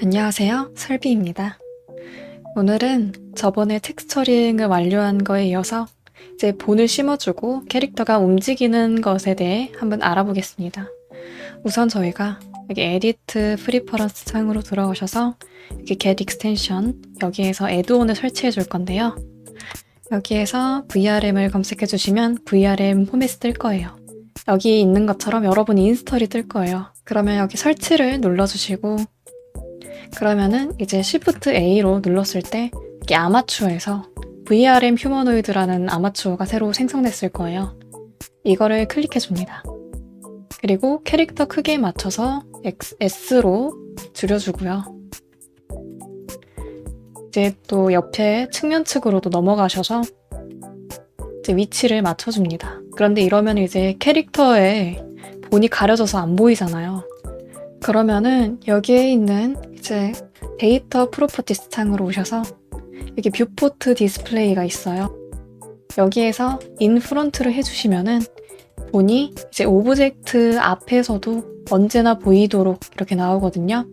안녕하세요. 설비입니다. 오늘은 저번에 텍스처링을 완료한 거에 이어서 이제 본을 심어주고 캐릭터가 움직이는 것에 대해 한번 알아보겠습니다. 우선 저희가 여기 에디트 프리퍼런스 창으로 들어오셔서 여기 get extension 여기에서 애드온을 설치해 줄 건데요. 여기에서 VRM을 검색해 주시면 VRM 포맷이 뜰 거예요. 여기 있는 것처럼 여러분 인스톨이 뜰 거예요. 그러면 여기 설치를 눌러주시고 그러면은 이제 Shift A로 눌렀을 때 이게 아마추어에서 VRM 휴머노이드라는 아마추어가 새로 생성됐을 거예요. 이거를 클릭해 줍니다. 그리고 캐릭터 크기에 맞춰서 S로 줄여주고요. 이제 또 옆에 측면 측으로도 넘어가셔서 이제 위치를 맞춰줍니다. 그런데 이러면 이제 캐릭터에 본이 가려져서 안 보이잖아요. 그러면은 여기에 있는 이제 데이터 프로퍼티스 창으로 오셔서 여기 뷰포트 디스플레이가 있어요. 여기에서 인프런트를 해주시면은 본이 이제 오브젝트 앞에서도 언제나 보이도록 이렇게 나오거든요.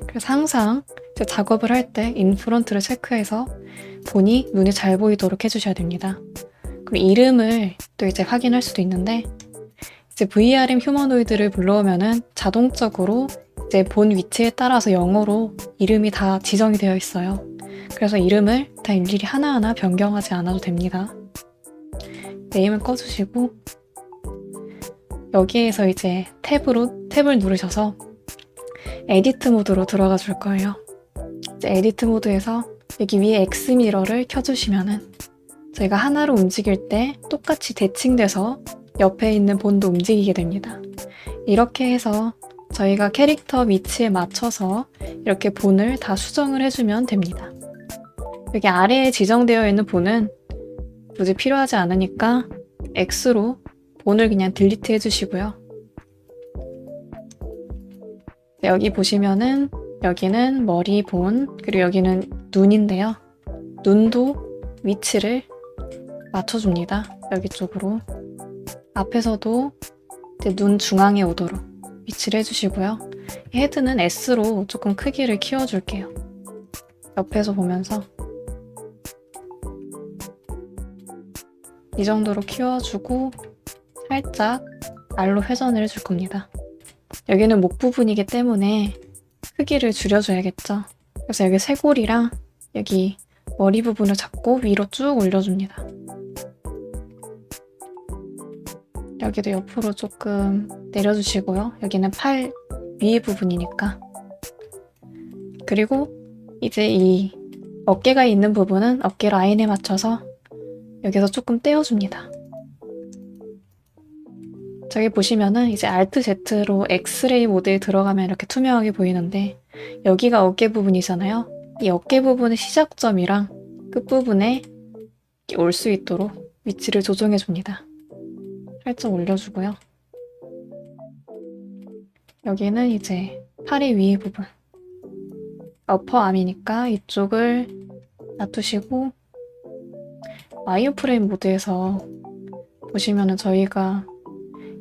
그래서 항상 이제 작업을 할 때 인프런트를 체크해서 본이 눈에 잘 보이도록 해주셔야 됩니다. 그리고 이름을 또 이제 확인할 수도 있는데 이제 VRM 휴머노이드를 불러오면은 자동적으로 이제 본 위치에 따라서 영어로 이름이 다 지정이 되어 있어요. 그래서 이름을 다 일일이 하나하나 변경하지 않아도 됩니다. 네임을 꺼주시고 여기에서 이제 탭을 누르셔서 에디트 모드로 들어가 줄 거예요. 이제 에디트 모드에서 여기 위에 X 미러를 켜주시면은 저희가 하나로 움직일 때 똑같이 대칭돼서 옆에 있는 본도 움직이게 됩니다. 이렇게 해서 저희가 캐릭터 위치에 맞춰서 이렇게 본을 다 수정을 해주면 됩니다. 여기 아래에 지정되어 있는 본은 굳이 필요하지 않으니까 X로 본을 그냥 딜리트 해주시고요. 여기 보시면은 여기는 머리 본, 그리고 여기는 눈인데요. 눈도 위치를 맞춰줍니다. 여기 쪽으로. 앞에서도 이제 눈 중앙에 오도록 위치를 해주시고요. 헤드는 S로 조금 크기를 키워줄게요. 옆에서 보면서 이 정도로 키워주고 살짝 R로 회전을 해줄 겁니다. 여기는 목 부분이기 때문에 크기를 줄여줘야겠죠. 그래서 여기 쇄골이랑 여기 머리 부분을 잡고 위로 쭉 올려줍니다. 여기도 옆으로 조금 내려주시고요. 여기는 팔 위에 부분이니까. 그리고 이제 이 어깨가 있는 부분은 어깨 라인에 맞춰서 여기서 조금 떼어줍니다. 저기 보시면은 이제 Alt Z로 엑스레이 모드에 들어가면 이렇게 투명하게 보이는데 여기가 어깨 부분이잖아요. 이 어깨 부분의 시작점이랑 끝부분에 올 수 있도록 위치를 조정해 줍니다. 살짝 올려주고요. 여기는 이제 팔의 위에 부분 어퍼암이니까 이쪽을 놔두시고 와이어프레임 모드에서 보시면은 저희가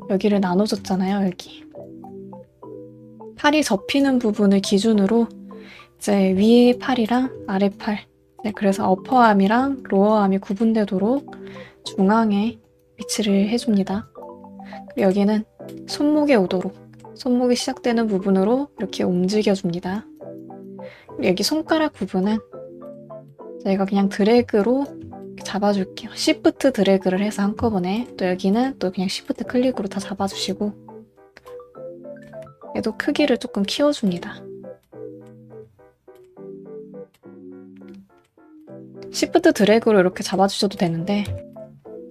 여기를 나눠줬잖아요. 여기 팔이 접히는 부분을 기준으로 이제 위에 팔이랑 아래 팔 그래서 어퍼암이랑 로어암이 구분되도록 중앙에 위치를 해줍니다. 여기는 손목에 오도록 손목이 시작되는 부분으로 이렇게 움직여줍니다. 여기 손가락 부분은 저희가 그냥 드래그로 잡아줄게요. Shift 드래그를 해서 한꺼번에 또 여기는 또 그냥 Shift 클릭으로 다 잡아주시고 얘도 크기를 조금 키워줍니다. Shift 드래그로 이렇게 잡아주셔도 되는데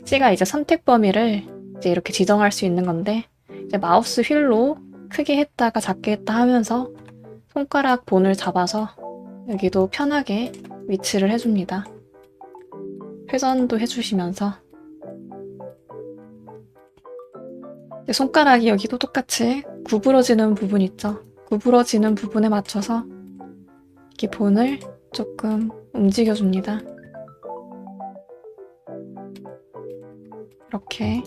C가 이제 선택 범위를 이제 이렇게 지정할 수 있는 건데 이제 마우스 휠로 크게 했다가 작게 했다 하면서 손가락 본을 잡아서 여기도 편하게 위치를 해줍니다. 회전도 해주시면서 손가락이 여기도 똑같이 구부러지는 부분 있죠? 구부러지는 부분에 맞춰서 이렇게 본을 조금 움직여줍니다. 이렇게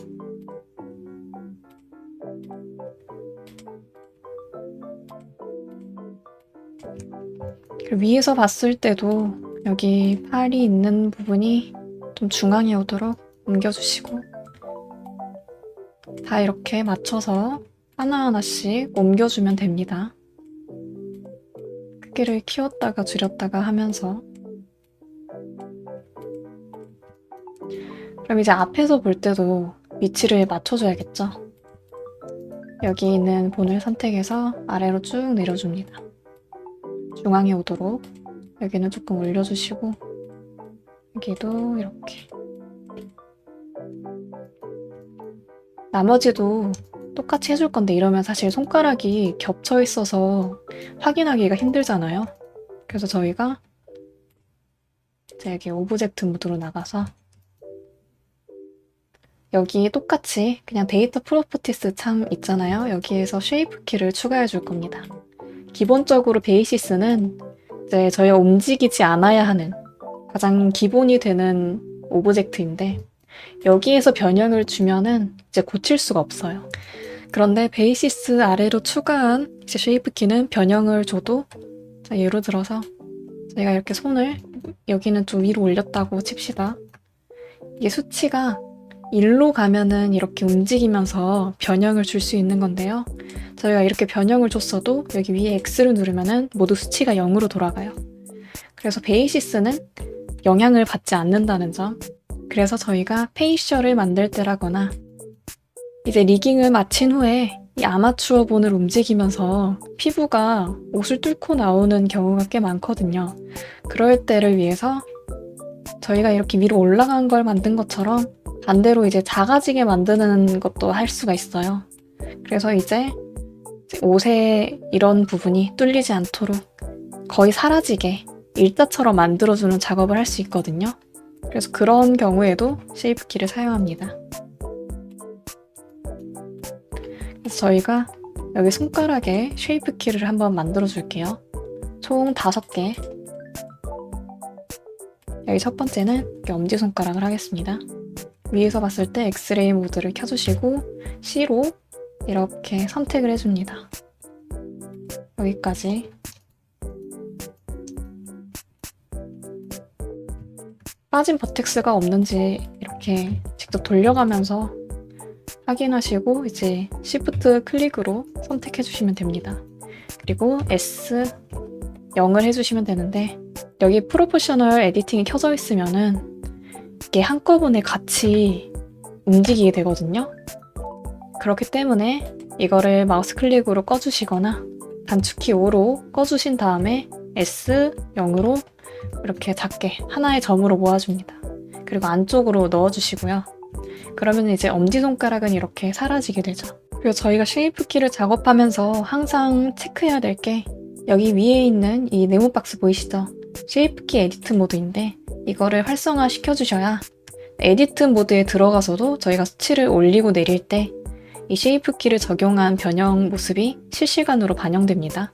그리고 위에서 봤을 때도 여기 팔이 있는 부분이 좀 중앙에 오도록 옮겨주시고 다 이렇게 맞춰서 하나하나씩 옮겨주면 됩니다. 크기를 키웠다가 줄였다가 하면서. 그럼 이제 앞에서 볼 때도 위치를 맞춰줘야겠죠? 여기 있는 본을 선택해서 아래로 쭉 내려줍니다. 중앙에 오도록 여기는 조금 올려주시고 여기도 이렇게. 나머지도 똑같이 해줄 건데 이러면 사실 손가락이 겹쳐 있어서 확인하기가 힘들잖아요. 그래서 저희가 이제 여기 오브젝트 모드로 나가서 여기 똑같이 그냥 데이터 프로퍼티스 창 있잖아요. 여기에서 쉐이프 키를 추가해 줄 겁니다. 기본적으로 베이시스는 이제 저희가 움직이지 않아야 하는 가장 기본이 되는 오브젝트인데 여기에서 변형을 주면은 이제 고칠 수가 없어요. 그런데 베이시스 아래로 추가한 이제 쉐이프 키는 변형을 줘도, 자, 예를 들어서 저희가 이렇게 손을 여기는 좀 위로 올렸다고 칩시다. 이게 수치가 1로 가면은 이렇게 움직이면서 변형을 줄 수 있는 건데요. 저희가 이렇게 변형을 줬어도 여기 위에 X를 누르면은 모두 수치가 0으로 돌아가요. 그래서 베이시스는 영향을 받지 않는다는 점. 그래서 저희가 페이셜을 만들 때라거나 이제 리깅을 마친 후에 이 아마추어 본을 움직이면서 피부가 옷을 뚫고 나오는 경우가 꽤 많거든요. 그럴 때를 위해서 저희가 이렇게 위로 올라간 걸 만든 것처럼 반대로 이제 작아지게 만드는 것도 할 수가 있어요. 그래서 이제 옷에 이런 부분이 뚫리지 않도록 거의 사라지게 일자처럼 만들어주는 작업을 할 수 있거든요. 그래서 그런 경우에도 쉐이프 키를 사용합니다. 그래서 저희가 여기 손가락에 쉐이프 키를 한번 만들어 줄게요. 총 5개. 여기 첫 번째는 이렇게 엄지손가락을 하겠습니다. 위에서 봤을 때 엑스레이 모드를 켜주시고 C로 이렇게 선택을 해줍니다. 여기까지. 빠진 버텍스가 없는지 이렇게 직접 돌려가면서 확인하시고 이제 Shift 클릭으로 선택해 주시면 됩니다. 그리고 S 0을 해주시면 되는데 여기 프로포셔널 에디팅이 켜져 있으면은 이게 한꺼번에 같이 움직이게 되거든요. 그렇기 때문에 이거를 마우스 클릭으로 꺼주시거나 단축키 5로 꺼주신 다음에 S 0으로 이렇게 작게 하나의 점으로 모아줍니다. 그리고 안쪽으로 넣어주시고요. 그러면 이제 엄지손가락은 이렇게 사라지게 되죠. 그리고 저희가 쉐이프 키를 작업하면서 항상 체크해야 될 게 여기 위에 있는 이 네모 박스 보이시죠? 쉐이프 키 에디트 모드인데 이거를 활성화 시켜주셔야 에디트 모드에 들어가서도 저희가 수치를 올리고 내릴 때 이 쉐이프 키를 적용한 변형 모습이 실시간으로 반영됩니다.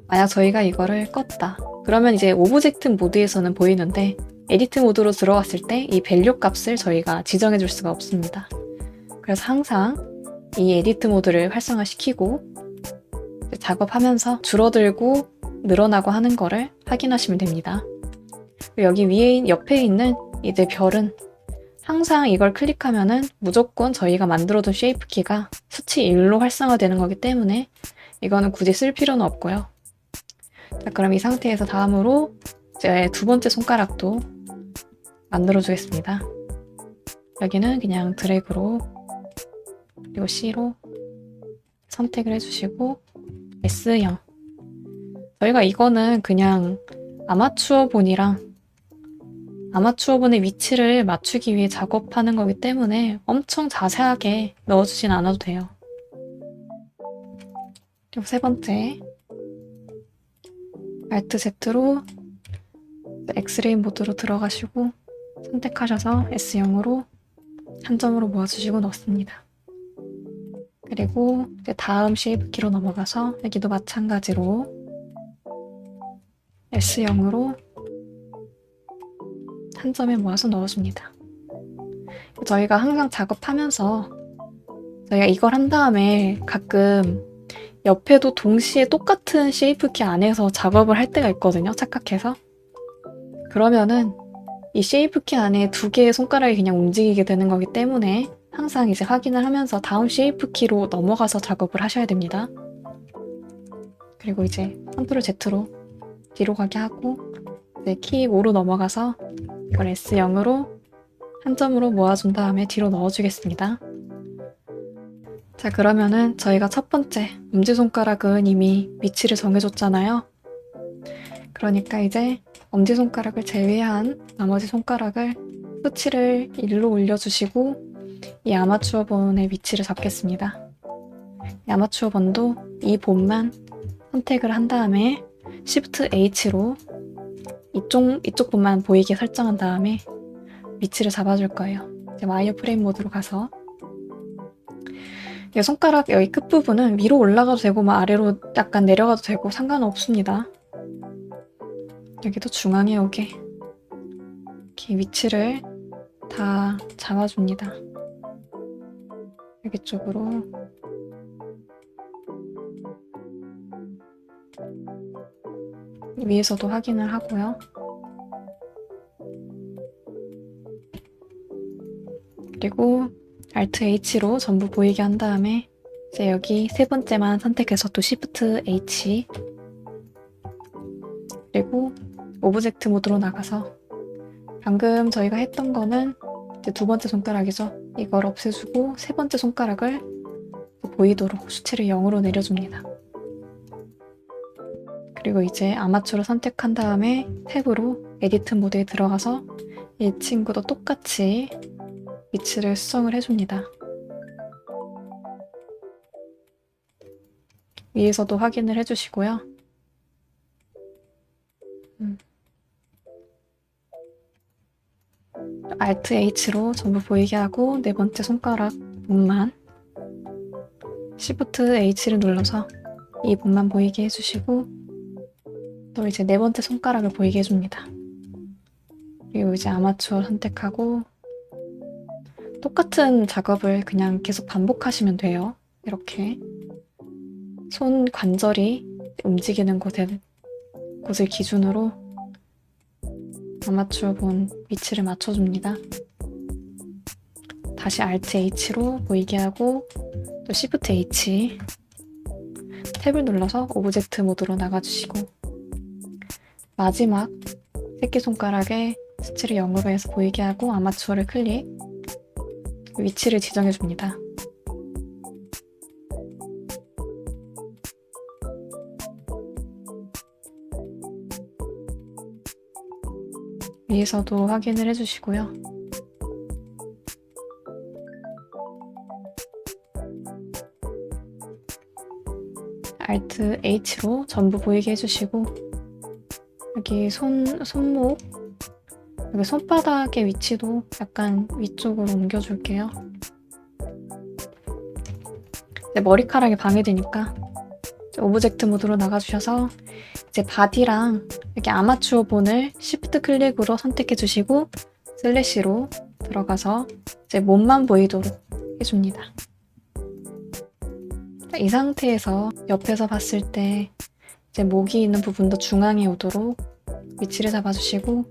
만약 저희가 이거를 껐다. 그러면 이제 오브젝트 모드에서는 보이는데 에디트 모드로 들어갔을 때 이 밸류 값을 저희가 지정해 줄 수가 없습니다. 그래서 항상 이 에디트 모드를 활성화시키고 작업하면서 줄어들고 늘어나고 하는 거를 확인하시면 됩니다. 여기 위에 옆에 있는 이제 별은 항상 이걸 클릭하면은 무조건 저희가 만들어둔 쉐이프 키가 수치 1로 활성화되는 거기 때문에 이거는 굳이 쓸 필요는 없고요. 자, 그럼 이 상태에서 다음으로 이제 두 번째 손가락도 만들어 주겠습니다. 여기는 그냥 드래그로 그리고 C로 선택을 해주시고 S0. 저희가 이거는 그냥 아마추어 본의 위치를 맞추기 위해 작업하는 거기 때문에 엄청 자세하게 넣어주진 않아도 돼요. 그리고 세 번째 Alt Z로 엑스레이 모드로 들어가시고 선택하셔서 S0으로 한 점으로 모아주시고 넣습니다. 그리고 이제 다음 쉐이프 키로 넘어가서 여기도 마찬가지로 S0으로 한 점에 모아서 넣어줍니다. 저희가 항상 작업하면서 저희가 이걸 한 다음에 가끔 옆에도 동시에 똑같은 쉐이프키 안에서 작업을 할 때가 있거든요. 착각해서. 그러면은 이 쉐이프키 안에 두 개의 손가락이 그냥 움직이게 되는 거기 때문에 항상 이제 확인을 하면서 다음 쉐이프키로 넘어가서 작업을 하셔야 됩니다. 그리고 이제 컨트롤 Z로 뒤로 가게 하고 이제 키 5로 넘어가서 이걸 S0으로 한 점으로 모아준 다음에 뒤로 넣어주겠습니다. 자, 그러면은 저희가 첫 번째 엄지손가락은 이미 위치를 정해줬잖아요. 그러니까 이제 엄지손가락을 제외한 나머지 손가락을 수치를 1로 올려주시고 이 아마추어 본의 위치를 잡겠습니다. 이 아마추어 본도 이 본만 선택을 한 다음에 Shift H로 이쪽 본만 보이게 설정한 다음에 위치를 잡아줄 거예요. 이제 와이어 프레임 모드로 가서 이 손가락 여기 끝부분은 위로 올라가도 되고 아래로 약간 내려가도 되고 상관없습니다. 여기도 중앙에 오게 이렇게 위치를 다 잡아줍니다. 여기 쪽으로 위에서도 확인을 하고요. 그리고 Alt H로 전부 보이게 한 다음에 이제 여기 세 번째만 선택해서 또 Shift H 그리고 오브젝트 모드로 나가서 방금 저희가 했던 거는 이제 두 번째 손가락이죠. 이걸 없애주고 세 번째 손가락을 보이도록 수치를 0으로 내려줍니다. 그리고 이제 아마추어를 선택한 다음에 탭으로 에디트 모드에 들어가서 이 친구도 똑같이 위치를 수정을 해줍니다. 위에서도 확인을 해주시고요. Alt H로 전부 보이게 하고 네 번째 손가락 본만 Shift H를 눌러서 이 본만 보이게 해주시고 또 이제 네 번째 손가락을 보이게 해줍니다. 그리고 이제 아마추어 선택하고 똑같은 작업을 그냥 계속 반복하시면 돼요. 이렇게 손 관절이 움직이는 곳을 기준으로 아마추어 본 위치를 맞춰줍니다. 다시 Alt H로 보이게 하고 또 Shift H 탭을 눌러서 오브젝트 모드로 나가주시고 마지막 새끼손가락에 수치를 0으로 해서 보이게 하고 아마추어를 클릭 위치를 지정해줍니다. 위에서도 확인을 해주시고요. Alt H로 전부 보이게 해주시고 여기 손목 여기 손바닥의 위치도 약간 위쪽으로 옮겨줄게요. 이제 머리카락이 방해되니까 이제 오브젝트 모드로 나가주셔서 이제 바디랑 여기 아마추어 본을 Shift 클릭으로 선택해 주시고 슬래시로 들어가서 이제 몸만 보이도록 해줍니다. 이 상태에서 옆에서 봤을 때 이제 목이 있는 부분도 중앙에 오도록 위치를 잡아주시고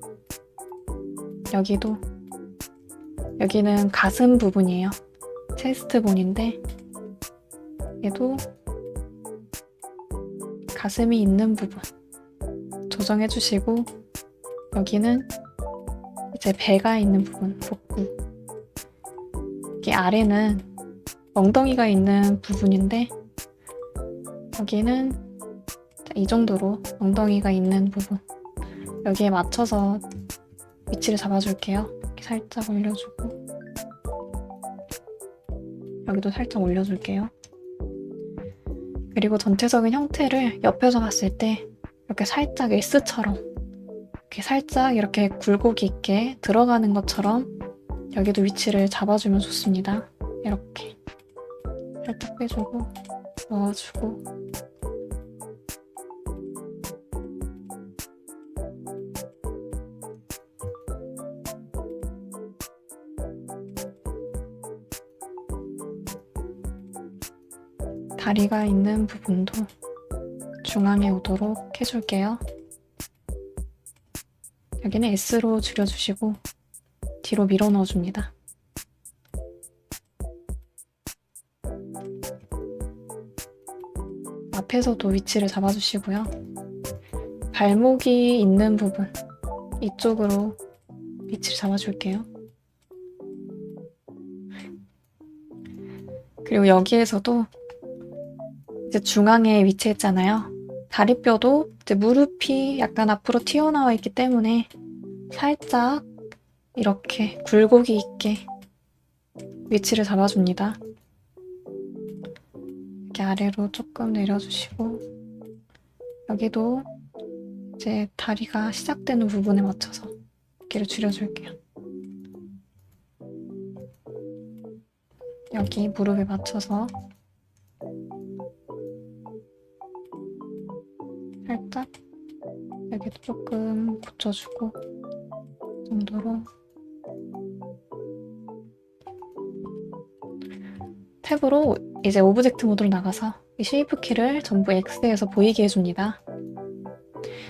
여기는 가슴 부분이에요. 체스트 본인데 얘도 가슴이 있는 부분 조정해 주시고 여기는 이제 배가 있는 부분 복부 여기 아래는 엉덩이가 있는 부분인데 여기는 이 정도로 엉덩이가 있는 부분 여기에 맞춰서 위치를 잡아줄게요. 이렇게 살짝 올려주고 여기도 살짝 올려줄게요. 그리고 전체적인 형태를 옆에서 봤을 때 이렇게 살짝 S처럼 이렇게 살짝 이렇게 굴곡이 있게 들어가는 것처럼 여기도 위치를 잡아주면 좋습니다. 이렇게 살짝 빼주고 넣어주고 다리가 있는 부분도 중앙에 오도록 해줄게요. 여기는 S로 줄여주시고 뒤로 밀어 넣어줍니다. 앞에서도 위치를 잡아주시고요. 발목이 있는 부분 이쪽으로 위치를 잡아줄게요. 그리고 여기에서도 이제 중앙에 위치했잖아요. 다리뼈도 이제 무릎이 약간 앞으로 튀어나와 있기 때문에 살짝 이렇게 굴곡이 있게 위치를 잡아줍니다. 이렇게 아래로 조금 내려주시고 여기도 이제 다리가 시작되는 부분에 맞춰서 어깨를 줄여줄게요. 여기 무릎에 맞춰서 살짝 여기도 조금 붙여주고 이 정도로 탭으로 이제 오브젝트 모드로 나가서 이 쉐이프 키를 전부 X에서 보이게 해줍니다.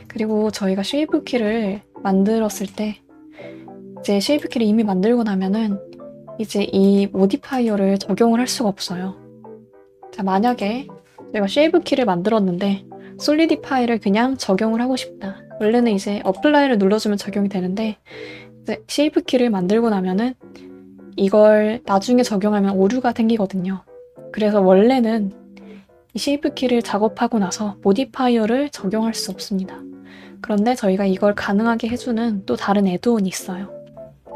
그리고 저희가 쉐이프 키를 만들었을 때 이제 쉐이프 키를 이미 만들고 나면은 이제 이 모디파이어를 적용을 할 수가 없어요. 자, 만약에 제가 쉐이프 키를 만들었는데 솔리디파이를 그냥 적용을 하고 싶다. 원래는 이제 어플라이를 눌러주면 적용이 되는데 이제 쉐이프 키를 만들고 나면은 이걸 나중에 적용하면 오류가 생기거든요. 그래서 원래는 이 쉐이프 키를 작업하고 나서 모디파이어를 적용할 수 없습니다. 그런데 저희가 이걸 가능하게 해주는 또 다른 애드온이 있어요.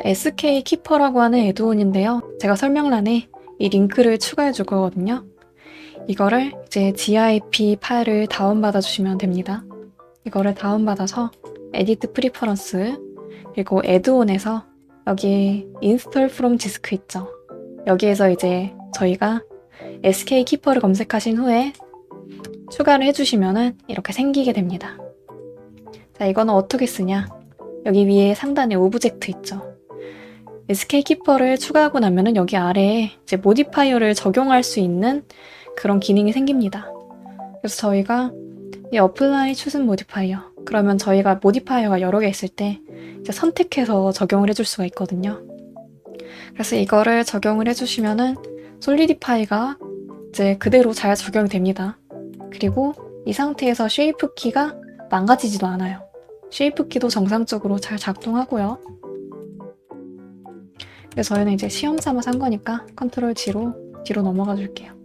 SK 키퍼라고 하는 애드온인데요. 제가 설명란에 이 링크를 추가해 줄 거거든요. 이거를 이제 zip 파일을 다운받아 주시면 됩니다. 이거를 다운받아서 에디트 프리퍼런스 그리고 애드온에서 여기 인스톨 프롬 디스크 있죠. 여기에서 이제 저희가 SK 키퍼를 검색하신 후에 추가를 해주시면은 이렇게 생기게 됩니다. 자, 이거는 어떻게 쓰냐? 여기 위에 상단에 오브젝트 있죠. SK 키퍼를 추가하고 나면은 여기 아래에 이제 모디파이어를 적용할 수 있는 그런 기능이 생깁니다. 그래서 저희가 이 어플라이 추슨 모디파이어 그러면 저희가 모디파이어가 여러 개 있을 때 이제 선택해서 적용을 해줄 수가 있거든요. 그래서 이거를 적용을 해주시면은 솔리디파이가 이제 그대로 잘 적용이 됩니다. 그리고 이 상태에서 쉐이프 키가 망가지지도 않아요. 쉐이프 키도 정상적으로 잘 작동하고요. 그래서 저희는 이제 시험 삼아서 한 거니까 컨트롤 G로 뒤로 넘어가 줄게요.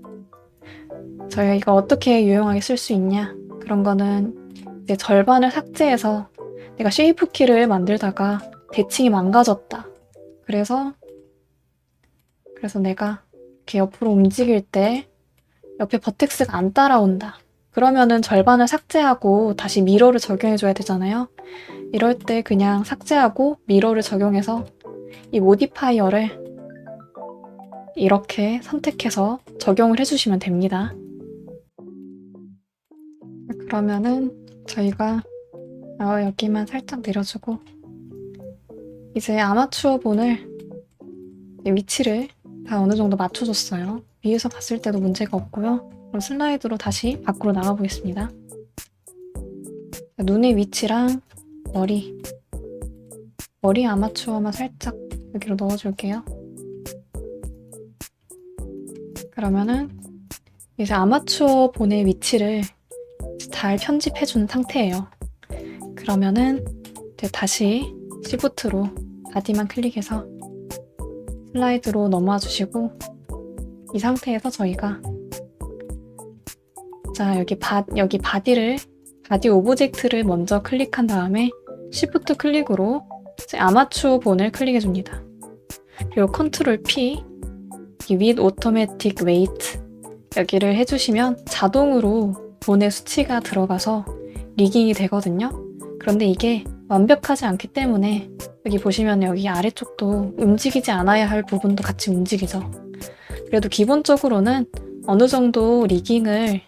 저희가 이거 어떻게 유용하게 쓸 수 있냐? 그런 거는 이제 절반을 삭제해서 내가 쉐이프 키를 만들다가 대칭이 망가졌다. 그래서 내가 이렇게 옆으로 움직일 때 옆에 버텍스가 안 따라온다. 그러면은 절반을 삭제하고 다시 미러를 적용해줘야 되잖아요. 이럴 때 그냥 삭제하고 미러를 적용해서 이 모디파이어를 이렇게 선택해서 적용을 해주시면 됩니다. 그러면은 저희가 여기만 살짝 내려주고 이제 아마추어 본을 위치를 다 어느 정도 맞춰줬어요. 위에서 봤을 때도 문제가 없고요. 그럼 슬라이드로 다시 밖으로 나가 보겠습니다. 눈의 위치랑 머리 아마추어만 살짝 여기로 넣어줄게요. 그러면은 이제 아마추어 본의 위치를 잘 편집해준 상태예요. 그러면은 이제 다시 시프트로 바디만 클릭해서 슬라이드로 넘어와 주시고 이 상태에서 저희가 자 여기 바디 오브젝트를 먼저 클릭한 다음에 시프트 클릭으로 이제 아마추어 본을 클릭해 줍니다. 그리고 컨트롤 P with automatic weight 여기를 해주시면 자동으로 본의 수치가 들어가서 리깅이 되거든요. 그런데 이게 완벽하지 않기 때문에 여기 보시면 여기 아래쪽도 움직이지 않아야 할 부분도 같이 움직이죠. 그래도 기본적으로는 어느 정도 리깅을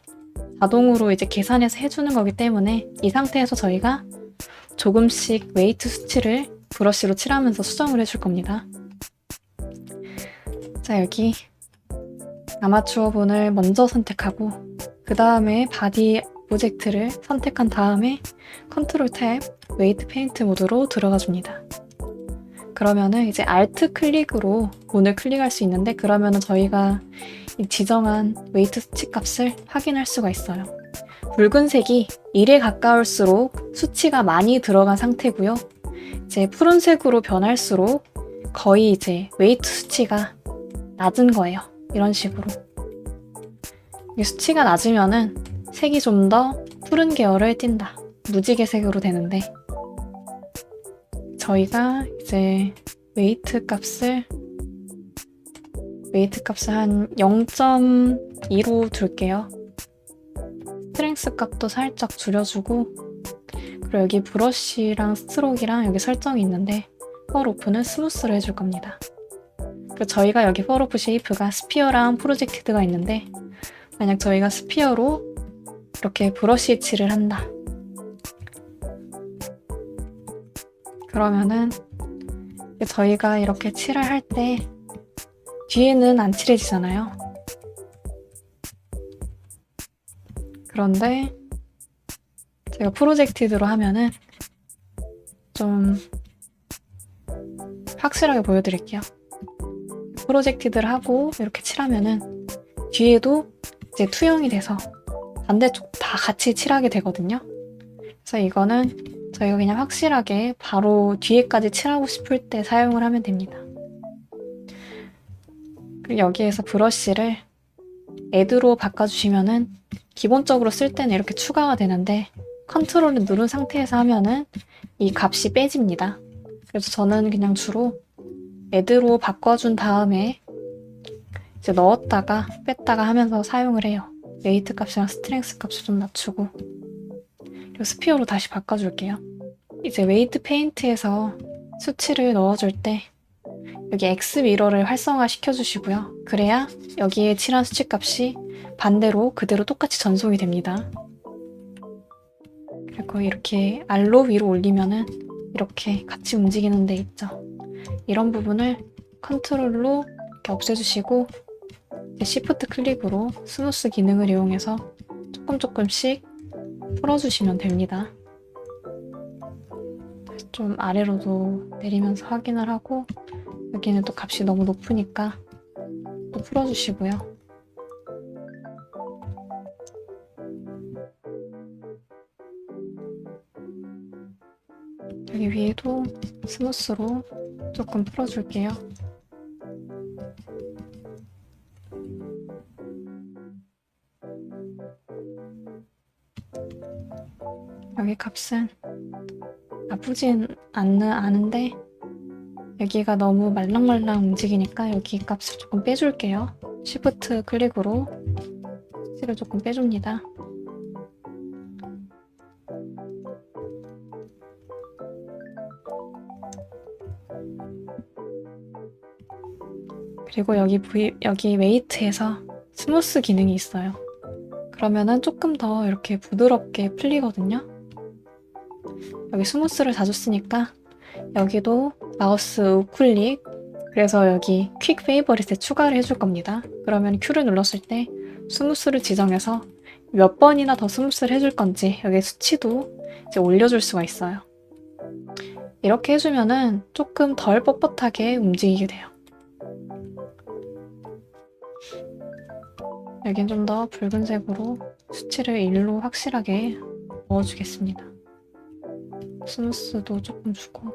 자동으로 이제 계산해서 해주는 거기 때문에 이 상태에서 저희가 조금씩 웨이트 수치를 브러쉬로 칠하면서 수정을 해줄 겁니다. 자, 여기 아마추어 본을 먼저 선택하고 그 다음에 바디 오브젝트를 선택한 다음에 컨트롤 탭 웨이트 페인트 모드로 들어가 줍니다. 그러면은 이제 Alt 클릭으로 본을 클릭할 수 있는데, 그러면은 저희가 이 지정한 웨이트 수치 값을 확인할 수가 있어요. 붉은색이 1에 가까울수록 수치가 많이 들어간 상태고요. 이제 푸른색으로 변할수록 거의 이제 웨이트 수치가 낮은 거예요. 이런 식으로. 이 수치가 낮으면은 색이 좀 더 푸른 계열을 띈다. 무지개색으로 되는데, 저희가 이제 웨이트 값을 한 0.2로 둘게요. 스트렝스 값도 살짝 줄여주고, 그리고 여기 브러쉬랑 스트로크랑 여기 설정이 있는데 펄 오프는 스무스로 해줄 겁니다. 그리고 저희가 여기 펄 오프 쉐이프가 스피어랑 프로젝티드가 있는데, 만약 저희가 스피어로 이렇게 브러쉬 칠을 한다. 그러면은 저희가 이렇게 칠을 할 때 뒤에는 안 칠해지잖아요. 그런데 제가 프로젝티드로 하면은 좀 확실하게 보여드릴게요. 프로젝티드를 하고 이렇게 칠하면은 뒤에도 이제 투영이 돼서 반대쪽 다 같이 칠하게 되거든요. 그래서 이거는 저희가 그냥 확실하게 바로 뒤에까지 칠하고 싶을 때 사용을 하면 됩니다. 그리고 여기에서 브러쉬를 애드로 바꿔주시면은 기본적으로 쓸 때는 이렇게 추가가 되는데, 컨트롤을 누른 상태에서 하면은 이 값이 빼집니다. 그래서 저는 그냥 주로 애드로 바꿔준 다음에 이제 넣었다가 뺐다가 하면서 사용을 해요. 웨이트 값이랑 스트렝스 값을 좀 낮추고. 그리고 스피어로 다시 바꿔줄게요. 이제 웨이트 페인트에서 수치를 넣어줄 때 여기 X 미러를 활성화 시켜주시고요. 그래야 여기에 칠한 수치 값이 반대로 그대로 똑같이 전송이 됩니다. 그리고 이렇게 알로 위로 올리면은 이렇게 같이 움직이는 데 있죠. 이런 부분을 컨트롤로 이렇게 없애주시고, 시프트 클릭으로 스무스 기능을 이용해서 조금씩 풀어주시면 됩니다. 좀 아래로도 내리면서 확인을 하고, 여기는 또 값이 너무 높으니까 또 풀어주시고요. 여기 위에도 스무스로 조금 풀어줄게요. 여기 값은 나쁘진 않은데 여기가 너무 말랑말랑 움직이니까 여기 값을 조금 빼줄게요. 시프트 클릭으로 수치를 조금 빼줍니다. 그리고 여기 웨이트에서 스무스 기능이 있어요. 그러면은 조금 더 이렇게 부드럽게 풀리거든요. 여기 스무스를 자주 쓰니까 여기도 마우스 우클릭, 그래서 여기 퀵 페이버릿에 추가를 해줄 겁니다. 그러면 Q를 눌렀을 때 스무스를 지정해서 몇 번이나 더 스무스를 해줄 건지 여기 수치도 이제 올려줄 수가 있어요. 이렇게 해주면은 조금 덜 뻣뻣하게 움직이게 돼요. 여긴 좀 더 붉은색으로 수치를 1로 확실하게 넣어주겠습니다. 스무스도 조금 주고,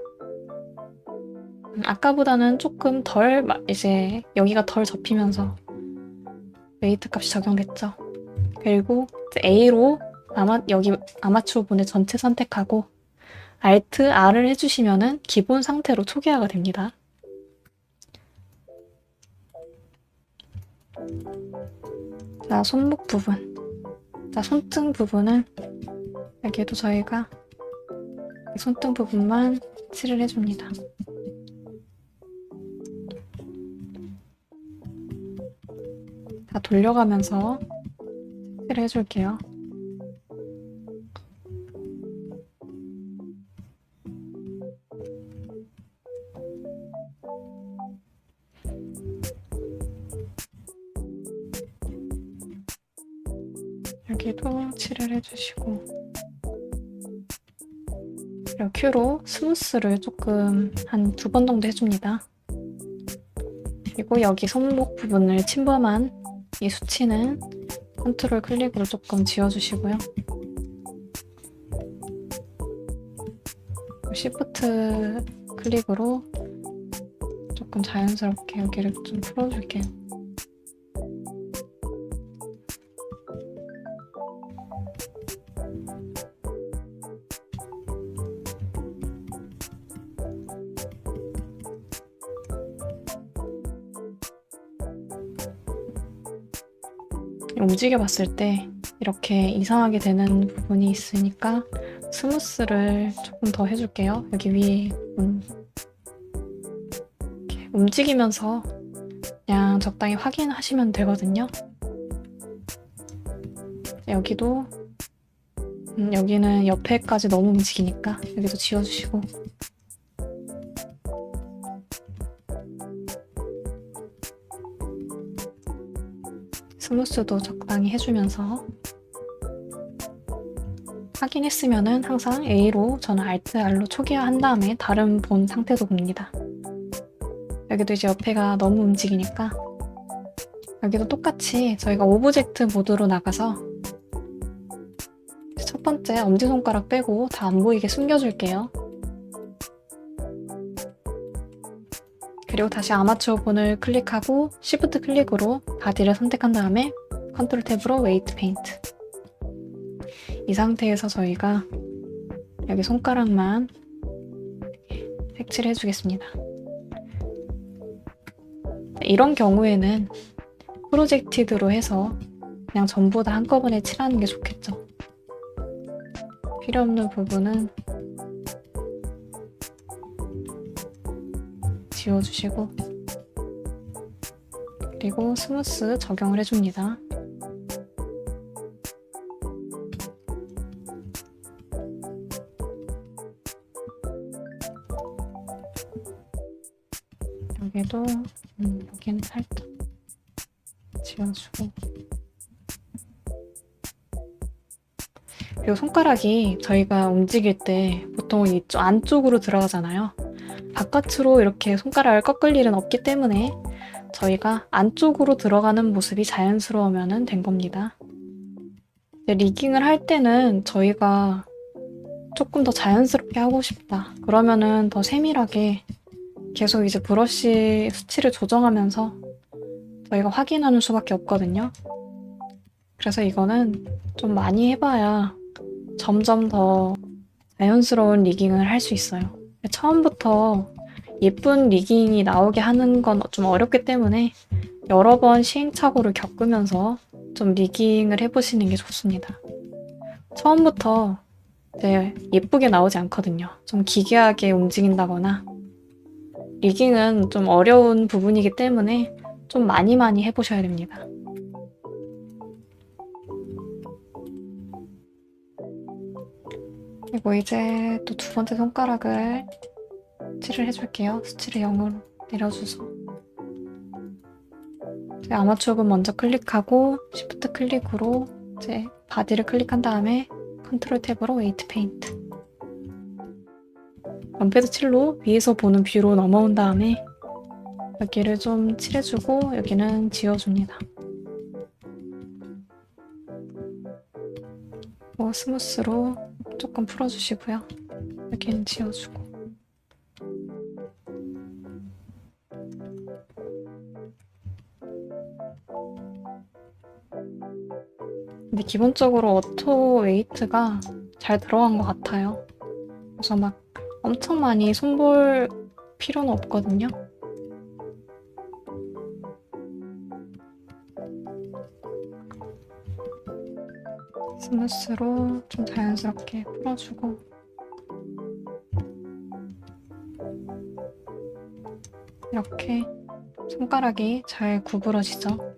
아까보다는 조금 덜 이제 여기가 덜 접히면서 웨이트 값이 적용됐죠. 그리고 A로 여기 아마추어 본의 전체 선택하고 Alt R을 해주시면은 기본 상태로 초기화가 됩니다. 자, 손목 부분. 자, 손등 부분은 여기에도 저희가 손등 부분만 칠을 해줍니다. 다 돌려가면서 칠을 해줄게요. 여기도 칠을 해주시고, 그리고 큐로 스무스를 조금 한 2번 정도 해줍니다. 그리고 여기 손목 부분을 침범한 이 수치는 컨트롤 클릭으로 조금 지워주시고요. 시프트 클릭으로 조금 자연스럽게 여기를 좀 풀어줄게요. 움직여 봤을 때 이렇게 이상하게 되는 부분이 있으니까 스무스를 조금 더 해줄게요. 여기 위에 이렇게 움직이면서 그냥 적당히 확인하시면 되거든요. 여기도 여기는 옆에까지 너무 움직이니까 여기도 지워주시고, 스무스도 적당히 해주면서, 확인했으면은 항상 A로, 저는 Alt R로 초기화한 다음에 다른 본 상태도 봅니다. 여기도 이제 옆에가 너무 움직이니까 여기도 똑같이 저희가 오브젝트 모드로 나가서 첫 번째 엄지손가락 빼고 다 안 보이게 숨겨줄게요. 그리고 다시 아마추어 본을 클릭하고 Shift 클릭으로 바디를 선택한 다음에 컨트롤 탭으로 웨이트 페인트. 이 상태에서 저희가 여기 손가락만 색칠해 주겠습니다. 이런 경우에는 프로젝티드로 해서 그냥 전부 다 한꺼번에 칠하는 게 좋겠죠. 필요 없는 부분은 지워주시고, 그리고 스무스 적용을 해줍니다. 여기도 여기는 살짝 지워주고, 그리고 손가락이 저희가 움직일 때 보통 이쪽 안쪽으로 들어가잖아요. 바깥으로 이렇게 손가락을 꺾을 일은 없기 때문에 저희가 안쪽으로 들어가는 모습이 자연스러우면 된 겁니다. 리깅을 할 때는 저희가 조금 더 자연스럽게 하고 싶다, 그러면은 더 세밀하게 계속 이제 브러쉬 수치를 조정하면서 저희가 확인하는 수밖에 없거든요. 그래서 이거는 좀 많이 해봐야 점점 더 자연스러운 리깅을 할 수 있어요. 처음부터 예쁜 리깅이 나오게 하는 건 좀 어렵기 때문에 여러 번 시행착오를 겪으면서 좀 리깅을 해보시는 게 좋습니다. 처음부터 이제 예쁘게 나오지 않거든요. 좀 기괴하게 움직인다거나, 리깅은 좀 어려운 부분이기 때문에 좀 많이 해보셔야 됩니다. 그리고 이제 또 2번째 손가락을 칠을 해줄게요. 수치를 0으로 내려줘서. 아마추어분 먼저 클릭하고 Shift 클릭으로 이제 바디를 클릭한 다음에 컨트롤 탭으로 웨이트 페인트. 원패드 7로 위에서 보는 뷰로 넘어온 다음에 여기를 좀 칠해주고 여기는 지워줍니다. 스무스로 조금 풀어주시고요. 여기는 지워주고. 근데 기본적으로 오토 웨이트가 잘 들어간 것 같아요. 그래서 막 엄청 많이 손볼 필요는 없거든요. 스무스로 좀 자연스럽게 풀어주고, 이렇게 손가락이 잘 구부러지죠.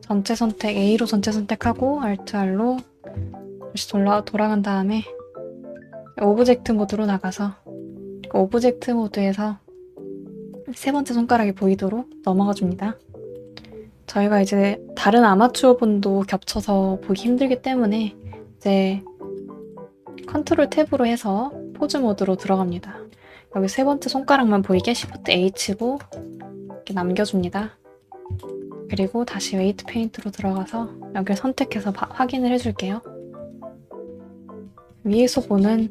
전체 선택, A로 전체 선택하고 Alt R로 다시 돌아간 다음에 오브젝트 모드로 나가서, 오브젝트 모드에서 3번째 손가락이 보이도록 넘어가 줍니다. 저희가 이제 다른 아마추어 분도 겹쳐서 보기 힘들기 때문에 이제 컨트롤 탭으로 해서 포즈 모드로 들어갑니다. 여기 세 번째 손가락만 보이게 Shift H로 이렇게 남겨줍니다. 그리고 다시 웨이트 페인트로 들어가서 여기를 선택해서 확인을 해줄게요. 위에서 보는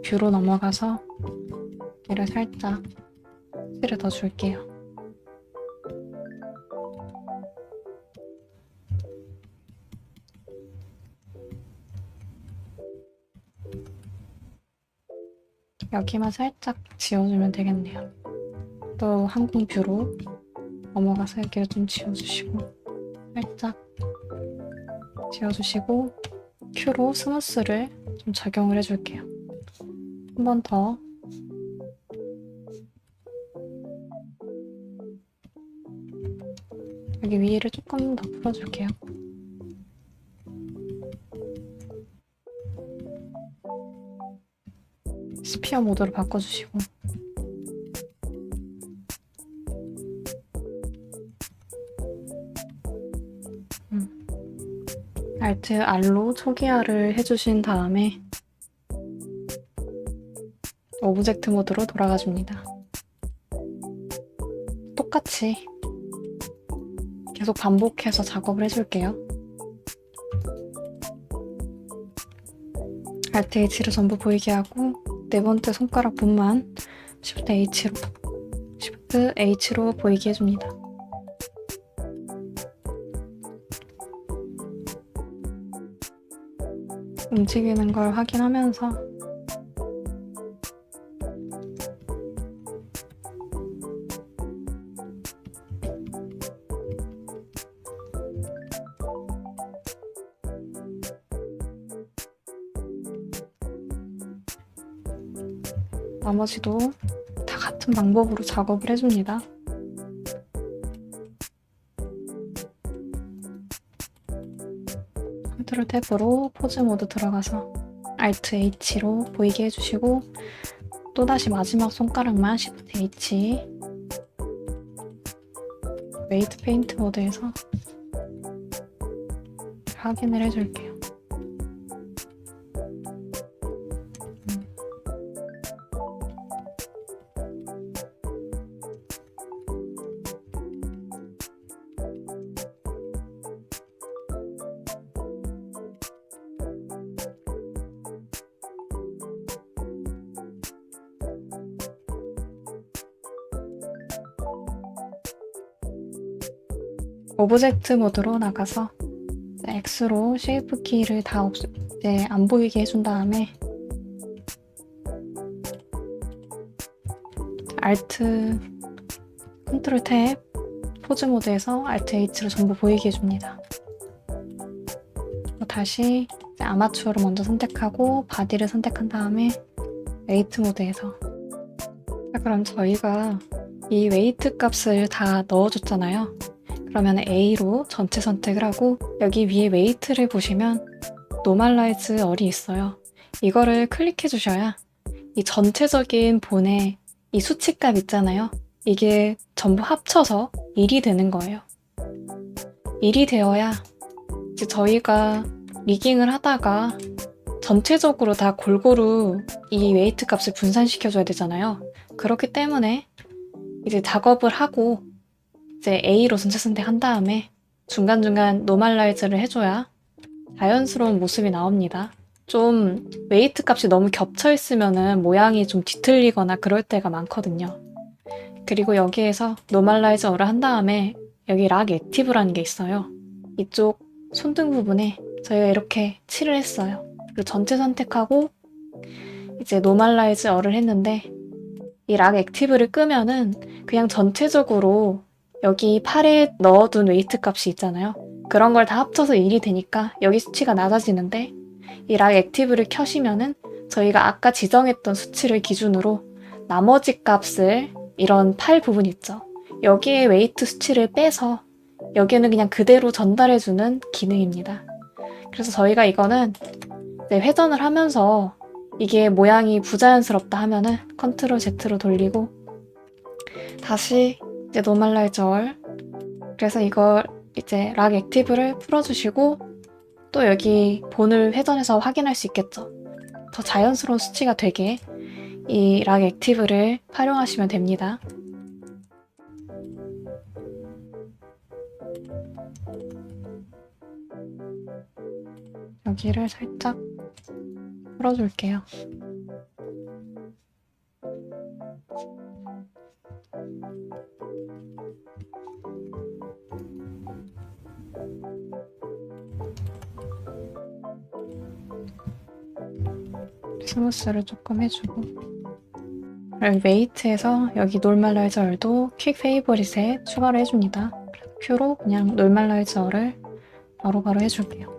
뷰로 넘어가서 얘를 살짝 칠을 더 줄게요. 여기만 살짝 지워주면 되겠네요. 또 항공 뷰로 넘어가서 여기를 좀 지워주시고 살짝 지워주시고 큐로 스무스를 좀 적용을 해줄게요. 한 번 더. 여기 위를 조금 더 풀어줄게요. 스피어 모드로 바꿔주시고 Alt R로 초기화를 해주신 다음에 오브젝트 모드로 돌아가줍니다. 똑같이 계속 반복해서 작업을 해줄게요. Alt H를 전부 보이게 하고 네 번째 손가락 부분만 Shift H로 보이게 해줍니다. 움직이는 걸 확인하면서 나머지도 다 같은 방법으로 작업을 해줍니다. 컨트롤 탭으로 포즈 모드 들어가서 Alt H로 보이게 해주시고 또다시 마지막 손가락만 Shift H 웨이트 페인트 모드에서 확인을 해줄게요. 오브젝트 모드로 나가서 X로 쉐이프 키를 다 이제 안 보이게 해준 다음에 Alt 컨트롤 탭 포즈 모드에서 Alt H를 전부 보이게 해줍니다. 다시 이제 아마추어를 먼저 선택하고 바디를 선택한 다음에 웨이트 모드에서 그럼 저희가 이 웨이트 값을 다 넣어줬잖아요. 그러면 A로 전체 선택을 하고 여기 위에 웨이트를 보시면 노멀라이즈 얼이 있어요. 이거를 클릭해 주셔야 이 전체적인 본의 이 수치값 있잖아요. 이게 전부 합쳐서 1이 되는 거예요. 1이 되어야 이제 저희가 리깅을 하다가 전체적으로 다 골고루 이 웨이트 값을 분산시켜줘야 되잖아요. 그렇기 때문에 이제 작업을 하고 이제 A로 전체 선택한 다음에 중간중간 노멀라이즈를 해줘야 자연스러운 모습이 나옵니다. 좀 웨이트 값이 너무 겹쳐 있으면은 모양이 좀 뒤틀리거나 그럴 때가 많거든요. 그리고 여기에서 노멀라이즈 어를 한 다음에 여기 락 액티브라는 게 있어요. 이쪽 손등 부분에 저희가 이렇게 칠을 했어요. 그리고 전체 선택하고 이제 노멀라이즈 어를 했는데 이 락 액티브를 끄면은 그냥 전체적으로 여기 팔에 넣어둔 웨이트 값이 있잖아요. 그런 걸 다 합쳐서 1이 되니까 여기 수치가 낮아지는데 이 락 액티브를 켜시면은 저희가 아까 지정했던 수치를 기준으로 나머지 값을 이런 팔 부분 있죠. 여기에 웨이트 수치를 빼서 여기에는 그냥 그대로 전달해주는 기능입니다. 그래서 저희가 이거는 이제 회전을 하면서 이게 모양이 부자연스럽다 하면은 컨트롤 Z로 돌리고 다시 이제 노멀라이즈 얼 그래서 이걸 이제 락 액티브를 풀어주시고 또 여기 본을 회전해서 확인할 수 있겠죠. 더 자연스러운 수치가 되게 이 락 액티브를 활용하시면 됩니다. 여기를 살짝 풀어줄게요. 스무스를 조금 해주고 그리고 웨이트에서 여기 놀멀라이저얼도 퀵 페이버릿에 추가를 해줍니다. 큐로 그냥 놀멀라이저얼을 바로바로 해줄게요.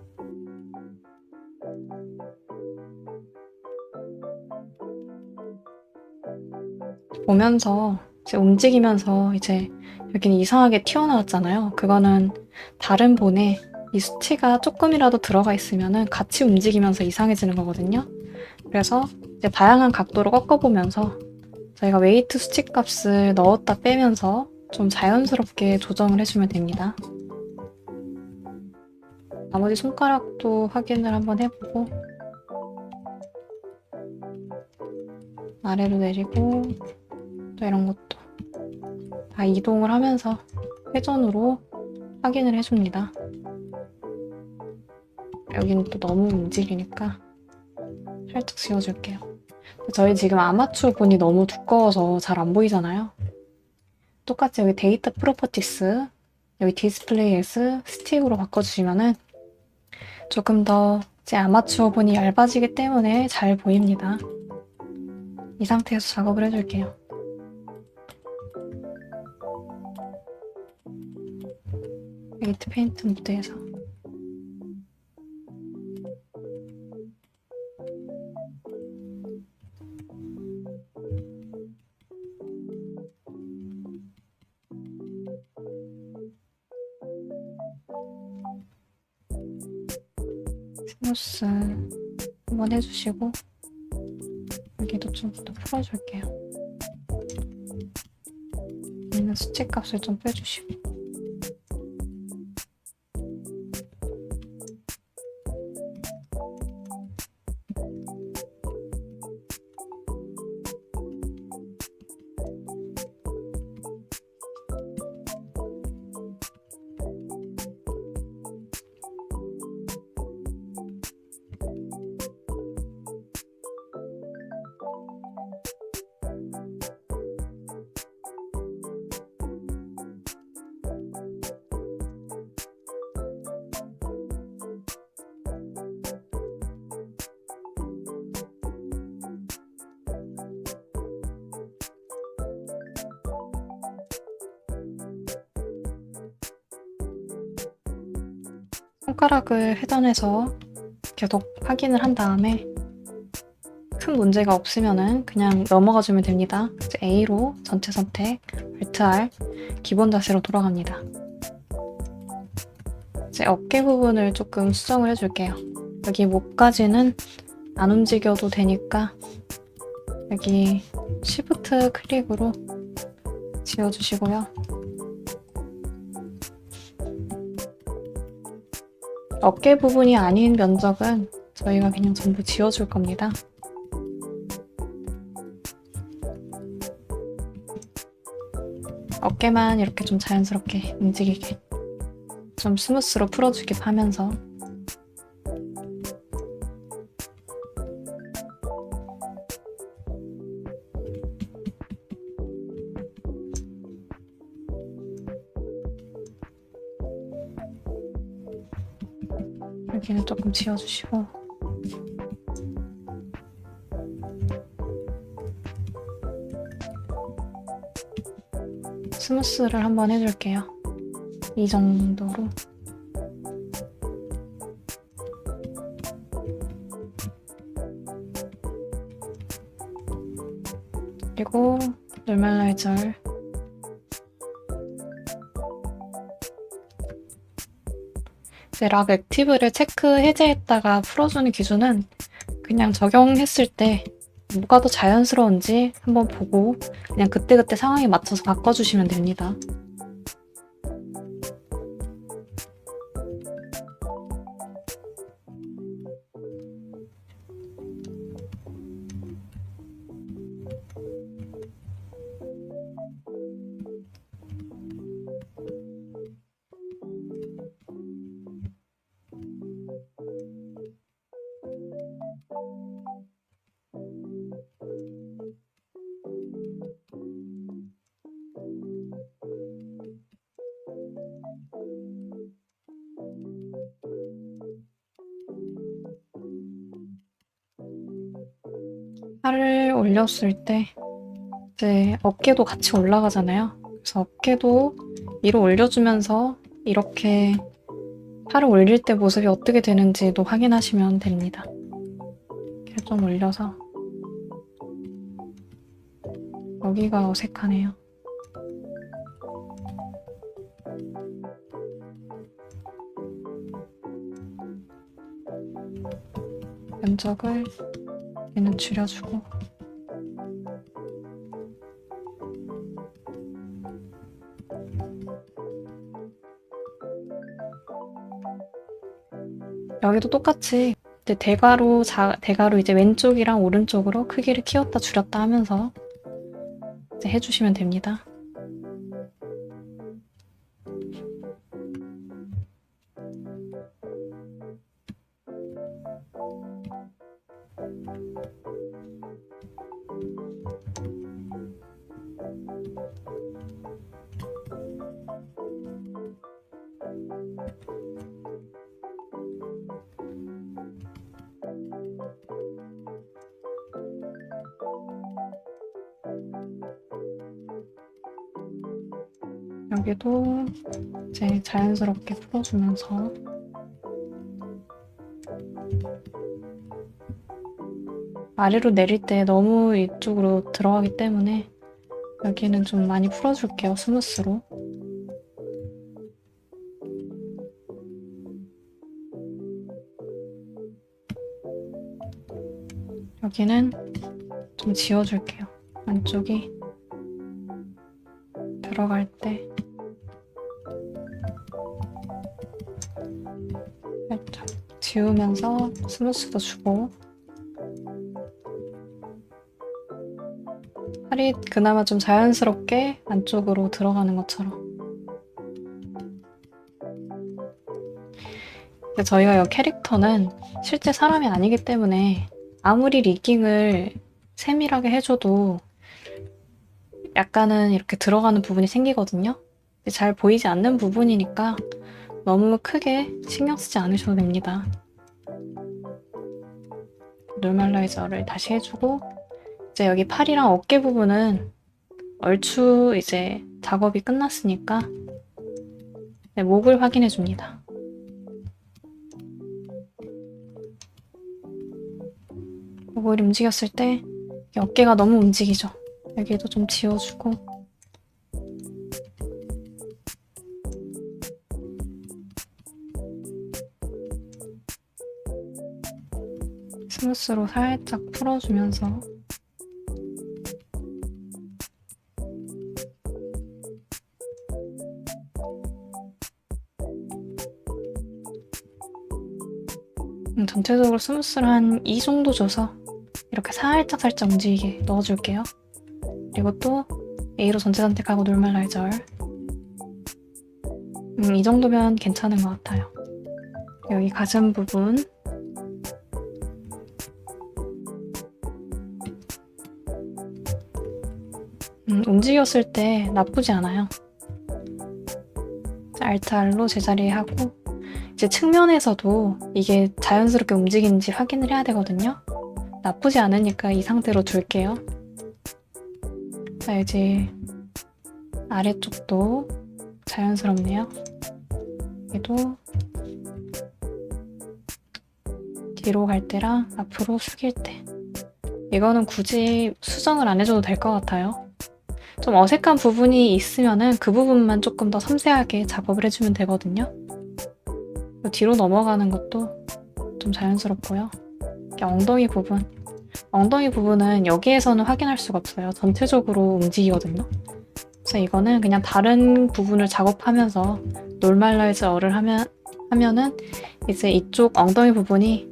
보면서 이제 움직이면서 이제 여기는 이상하게 튀어나왔잖아요. 그거는 다른 본에 이 수치가 조금이라도 들어가 있으면은 같이 움직이면서 이상해지는 거거든요. 그래서 이제 다양한 각도로 꺾어보면서 저희가 웨이트 수치 값을 넣었다 빼면서 좀 자연스럽게 조정을 해주면 됩니다. 나머지 손가락도 확인을 한번 해보고 아래로 내리고 또 이런 것도 다 이동을 하면서 회전으로 확인을 해줍니다. 여기는 또 너무 움직이니까 살짝 지워줄게요. 저희 지금 아마추어 본이 너무 두꺼워서 잘 안 보이잖아요. 똑같이 여기 데이터 프로퍼티스, 여기 디스플레이에서 스틱으로 바꿔주시면은 조금 더 제 아마추어 본이 얇아지기 때문에 잘 보입니다. 이 상태에서 작업을 해줄게요. 웨이트 페인트 모드에서 스무스 한번 해주시고 여기도 좀 더 풀어줄게요. 있는 수치 값을 좀 빼주시고 손가락을 회전해서 계속 확인을 한 다음에 큰 문제가 없으면은 그냥 넘어가주면 됩니다. 이제 A로 전체 선택, Alt R, 기본 자세로 돌아갑니다. 이제 어깨 부분을 조금 수정을 해줄게요. 여기 목까지는 안 움직여도 되니까 여기 Shift 클릭으로 지워주시고요. 어깨 부분이 아닌 면적은 저희가 그냥 전부 지워줄 겁니다. 어깨만 이렇게 좀 자연스럽게 움직이게 좀 스무스로 풀어주게 하면서 여기는 조금 지워주시고 스무스를 한번 해줄게요. 이 정도로 그리고 놀멀라이저를 이제 락 액티브를 체크 해제했다가 풀어주는 기준은 그냥 적용했을 때 뭐가 더 자연스러운지 한번 보고 그냥 그때그때 상황에 맞춰서 바꿔주시면 됩니다. 팔을 올렸을 때 이제 어깨도 같이 올라가잖아요. 그래서 어깨도 위로 올려주면서 이렇게 팔을 올릴 때 모습이 어떻게 되는지도 확인하시면 됩니다. 이렇게 좀 올려서 여기가 어색하네요. 면적을 얘는 줄여주고 여기도 똑같이 이제 대괄호 이제 왼쪽이랑 오른쪽으로 크기를 키웠다 줄였다 하면서 이제 해주시면 됩니다. 여기도 이제 자연스럽게 풀어주면서 아래로 내릴 때 너무 이쪽으로 들어가기 때문에 여기는 좀 많이 풀어줄게요, 스무스로. 여기는 좀 지워줄게요. 안쪽이 들어갈 때 살짝 지우면서 스무스도 주고 팔이 그나마 좀 자연스럽게 안쪽으로 들어가는 것처럼. 근데 저희가 이 캐릭터는 실제 사람이 아니기 때문에 아무리 리깅을 세밀하게 해줘도 약간은 이렇게 들어가는 부분이 생기거든요. 잘 보이지 않는 부분이니까 너무 크게 신경 쓰지 않으셔도 됩니다. 노멀라이저를 다시 해주고 이제 여기 팔이랑 어깨 부분은 얼추 이제 작업이 끝났으니까 목을 확인해 줍니다. 목을 움직였을 때 어깨가 너무 움직이죠. 여기도 좀 지워주고 스무스로 살짝 풀어주면서 전체적으로 스무스를 한 이 정도 줘서 이렇게 살짝 움직이게 넣어줄게요. 그리고 또 A로 전체 선택하고 노멀라이저. 이 정도면 괜찮은 것 같아요. 여기 가슴 부분 움직였을 때 나쁘지 않아요. Alt R로 제자리에 하고 이제 측면에서도 이게 자연스럽게 움직이는지 확인을 해야 되거든요. 나쁘지 않으니까 이 상태로 둘게요. 자, 이제 아래쪽도 자연스럽네요. 얘도 뒤로 갈 때랑 앞으로 숙일 때 이거는 굳이 수정을 안 해줘도 될 것 같아요. 좀 어색한 부분이 있으면은 그 부분만 조금 더 섬세하게 작업을 해주면 되거든요. 뒤로 넘어가는 것도 좀 자연스럽고요. 엉덩이 부분은 여기에서는 확인할 수가 없어요. 전체적으로 움직이거든요. 그래서 이거는 그냥 다른 부분을 작업하면서 노멀라이저를 하면은 이제 이쪽 엉덩이 부분이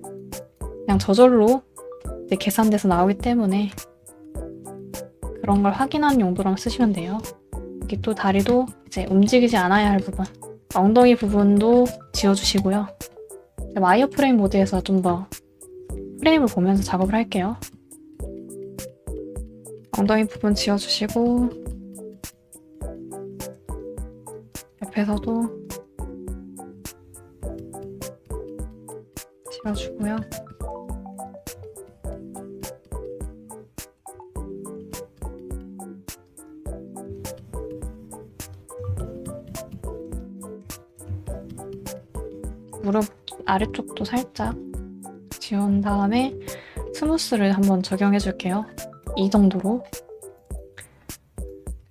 그냥 저절로 이제 계산돼서 나오기 때문에 그런 걸 확인하는 용도로 쓰시면 돼요. 여기 또 다리도 이제 움직이지 않아야 할 부분, 엉덩이 부분도 지워주시고요. 와이어프레임 모드에서 좀 더 프레임을 보면서 작업을 할게요. 엉덩이 부분 지워주시고 옆에서도 지워주고요. 무릎 아래쪽도 살짝 지운 다음에 스무스를 한번 적용해 줄게요. 이 정도로.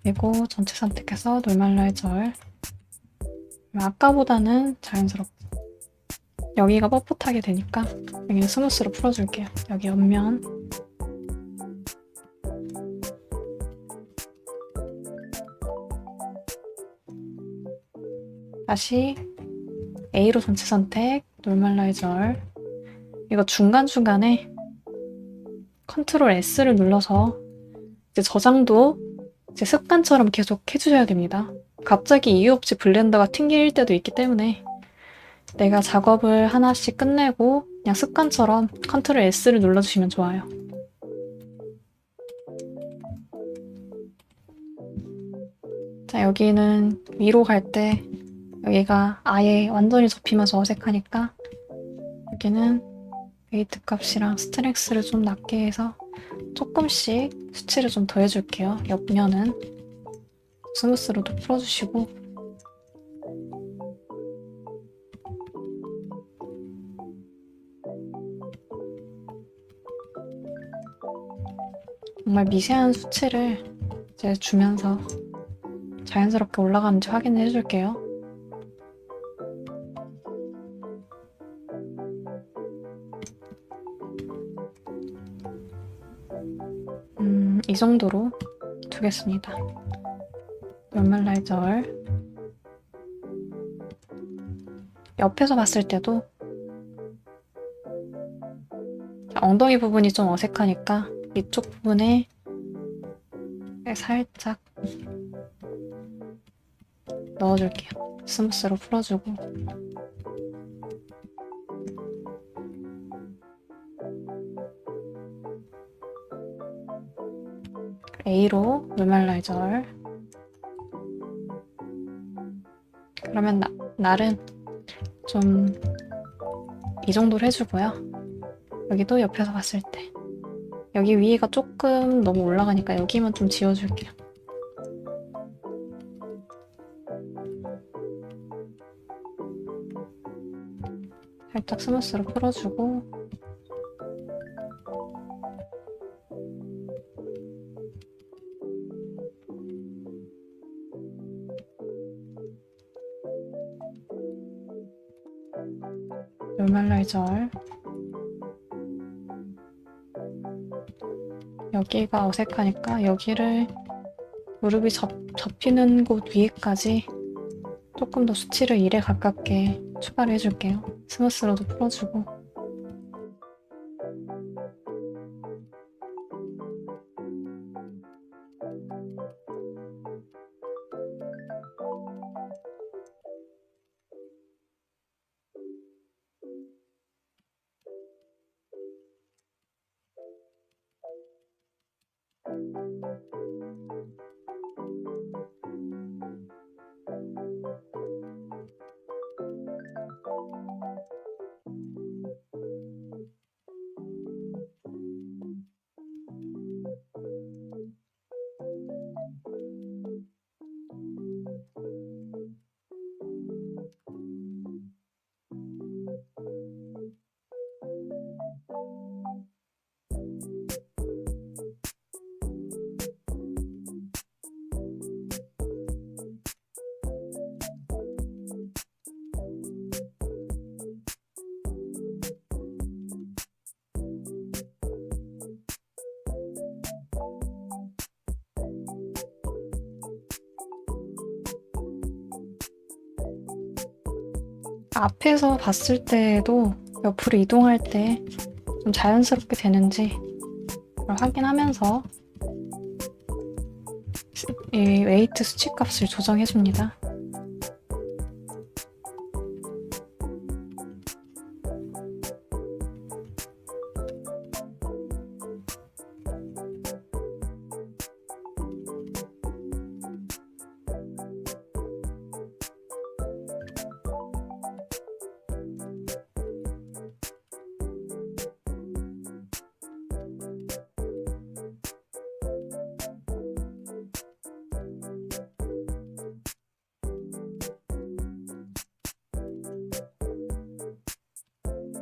그리고 전체 선택해서 놀말라이저를. 아까보다는 자연스럽고 여기가 뻣뻣하게 되니까 여기는 스무스로 풀어줄게요. 여기 옆면. 다시 A로 전체 선택, 놀말라이저. 이거 중간중간에 컨트롤 S를 눌러서 이제 저장도 이제 습관처럼 계속 해주셔야 됩니다. 갑자기 이유 없이 블렌더가 튕길 때도 있기 때문에 내가 작업을 하나씩 끝내고 그냥 습관처럼 컨트롤 S를 눌러주시면 좋아요. 자, 여기는 위로 갈 때 여기가 아예 완전히 접히면서 어색하니까 여기는 웨이트 값이랑 스트렝스를 좀 낮게 해서 조금씩 수치를 좀 더 해줄게요. 옆면은 스무스로도 풀어주시고 정말 미세한 수치를 이제 주면서 자연스럽게 올라가는지 확인을 해줄게요. 이 정도로 두겠습니다. 놀말라이저. 옆에서 봤을 때도 엉덩이 부분이 좀 어색하니까 이쪽 부분에 살짝 넣어줄게요. 스무스로 풀어주고 A로 놀말라이저. 그러면 날은 좀 이 정도로 해주고요. 여기도 옆에서 봤을 때 여기 위에가 조금 너무 올라가니까 여기만 좀 지워줄게요. 살짝 스무스로 풀어주고 놀말라이저. 여기가 어색하니까 여기를 무릎이 접히는 곳 위에까지 조금 더 수치를 1에 가깝게 추가를 해줄게요. 스무스로도 풀어주고 앞에서 봤을 때도 옆으로 이동할 때 좀 자연스럽게 되는지 확인하면서 이 웨이트 수치 값을 조정해줍니다.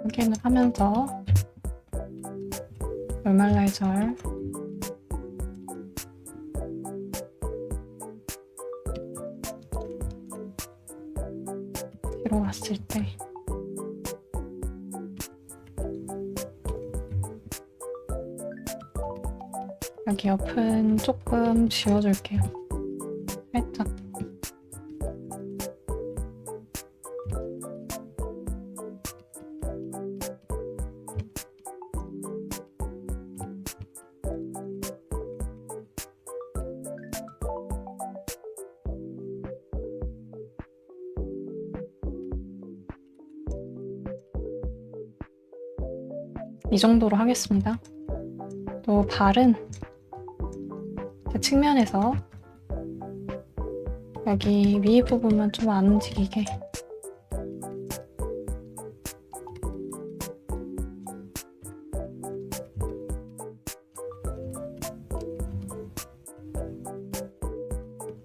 확인을 하면서 놀말라이저를 뒤로 갔을 때 여기 옆은 조금 지워줄게요. 살짝. 이 정도로 하겠습니다. 또 발은 측면에서 여기 위 부분만 좀 안 움직이게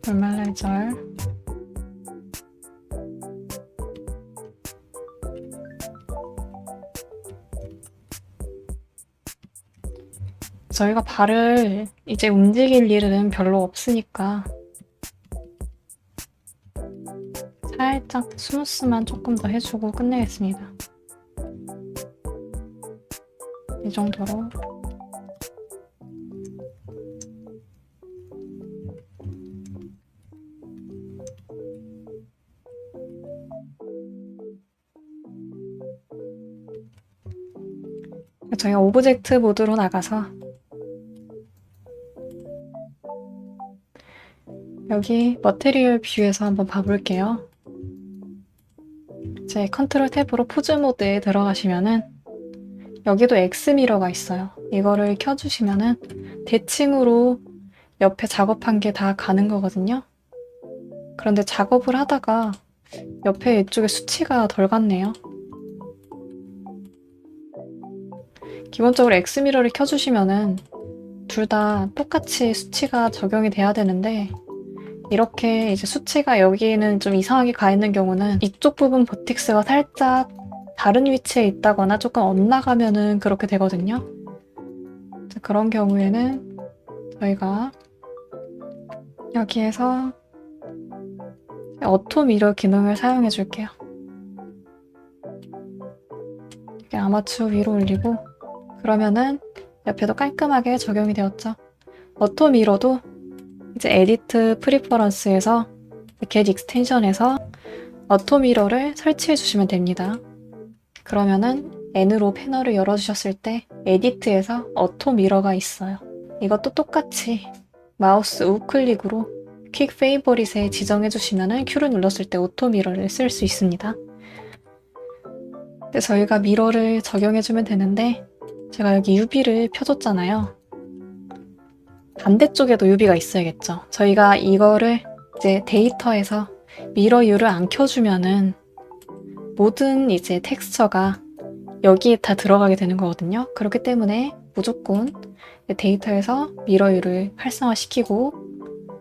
놀말라이저를 저희가 발을 이제 움직일 일은 별로 없으니까 살짝 스무스만 조금 더 해주고 끝내겠습니다. 이 정도로. 저희가 오브젝트 모드로 나가서 여기 머테리얼 뷰에서 한번 봐볼게요. 제 컨트롤 탭으로 포즈 모드에 들어가시면은 여기도 X미러가 있어요. 이거를 켜주시면은 대칭으로 옆에 작업한 게 다 가는 거거든요. 그런데 작업을 하다가 옆에 이쪽에 수치가 덜 갔네요. 기본적으로 X미러를 켜주시면은 둘 다 똑같이 수치가 적용이 돼야 되는데 이렇게 이제 수치가 여기는 좀 이상하게 가 있는 경우는 이쪽 부분 버텍스가 살짝 다른 위치에 있다거나 조금 엇나가면은 그렇게 되거든요. 그런 경우에는 저희가 여기에서 어토 미러 기능을 사용해 줄게요. 이렇게 아마추어 위로 올리고 그러면은 옆에도 깔끔하게 적용이 되었죠. 어토 미러도 이제 에디트 프리퍼런스에서 겟 익스텐션에서 어토 미러를 설치해 주시면 됩니다. 그러면은 N으로 패널을 열어주셨을 때 에디트에서 어토 미러가 있어요. 이것도 똑같이 마우스 우클릭으로 퀵 페이보릿에 지정해 주시면은 Q를 눌렀을 때 오토 미러를 쓸 수 있습니다. 저희가 미러를 적용해 주면 되는데 제가 여기 UV를 펴줬잖아요. 반대쪽에도 UV가 있어야겠죠. 저희가 이거를 이제 데이터에서 미러 뷰를 안 켜주면은 모든 이제 텍스처가 여기에 다 들어가게 되는 거거든요. 그렇기 때문에 무조건 데이터에서 미러 뷰를 활성화시키고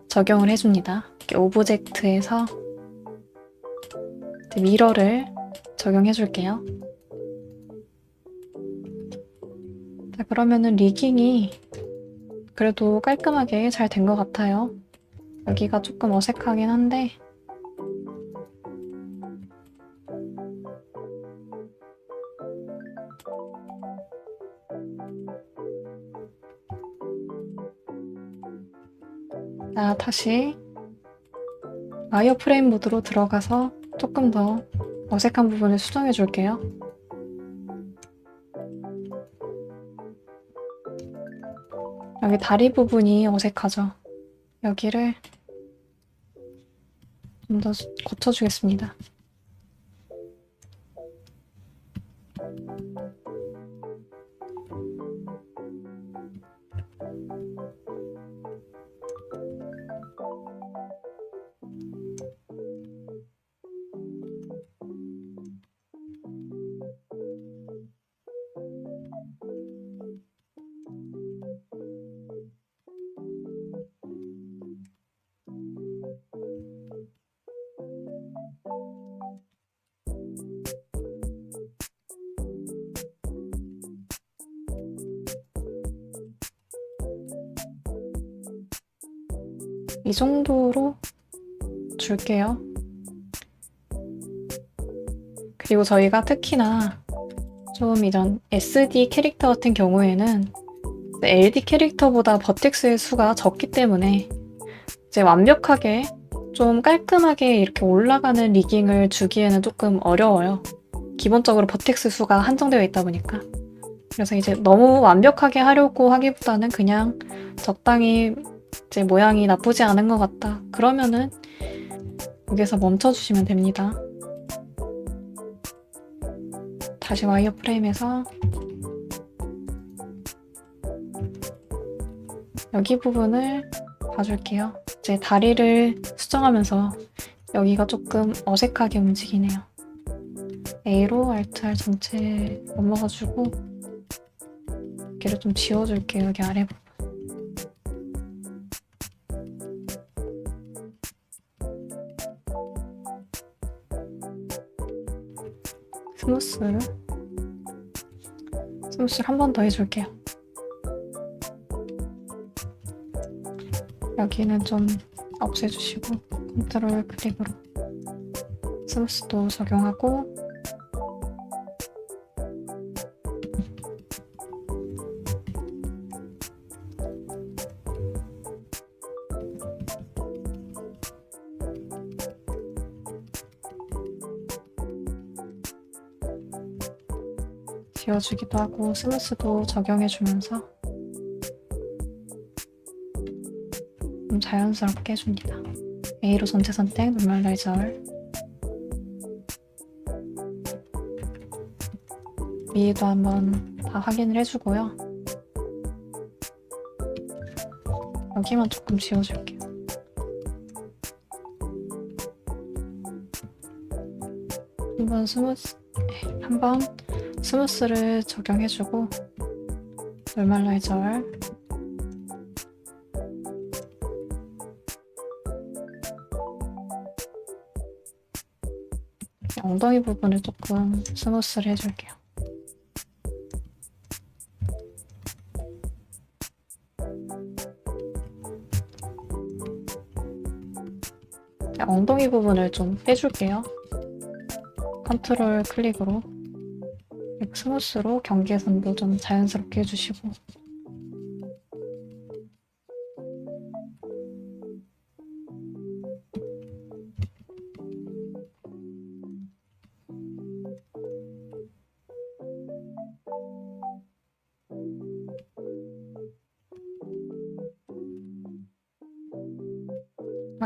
적용을 해줍니다. 이렇게 오브젝트에서 미러를 적용해 줄게요. 자, 그러면은 리깅이 그래도 깔끔하게 잘 된 것 같아요. 여기가 조금 어색하긴 한데 자, 다시 와이어프레임 모드로 들어가서 조금 더 어색한 부분을 수정해 줄게요. 여기 다리 부분이 어색하죠? 여기를 좀 더 고쳐주겠습니다. 이 정도로 줄게요. 그리고 저희가 특히나 좀 이런 SD 캐릭터 같은 경우에는 LD 캐릭터보다 버텍스의 수가 적기 때문에 이제 완벽하게 좀 깔끔하게 이렇게 올라가는 리깅을 주기에는 조금 어려워요. 기본적으로 버텍스 수가 한정되어 있다 보니까. 그래서 이제 너무 완벽하게 하려고 하기보다는 그냥 적당히 이제 모양이 나쁘지 않은 것 같다. 그러면은 여기서 멈춰주시면 됩니다. 다시 와이어 프레임에서 여기 부분을 봐줄게요. 이제 다리를 수정하면서 여기가 조금 어색하게 움직이네요. A로 Alt R 전체 넘어가지고 여기를 좀 지워줄게요. 여기 아래 부분. 스무스를 한 번 더 해줄게요. 여기는 좀 없애주시고 컨트롤 클릭으로 스무스도 적용하고 지워주기도 하고 스무스도 적용해주면서 좀 자연스럽게 해줍니다. A로 전체 선택, 노멀라이저 얼. 위에도 한번 다 확인을 해주고요. 여기만 조금 지워줄게요. 한번 스무스를 적용해주고 노멀라이저 얼. 엉덩이 부분을 조금 스무스를 해줄게요. 엉덩이 부분을 좀 빼줄게요. 컨트롤 클릭으로 스무스로 경계선도 좀 자연스럽게 해주시고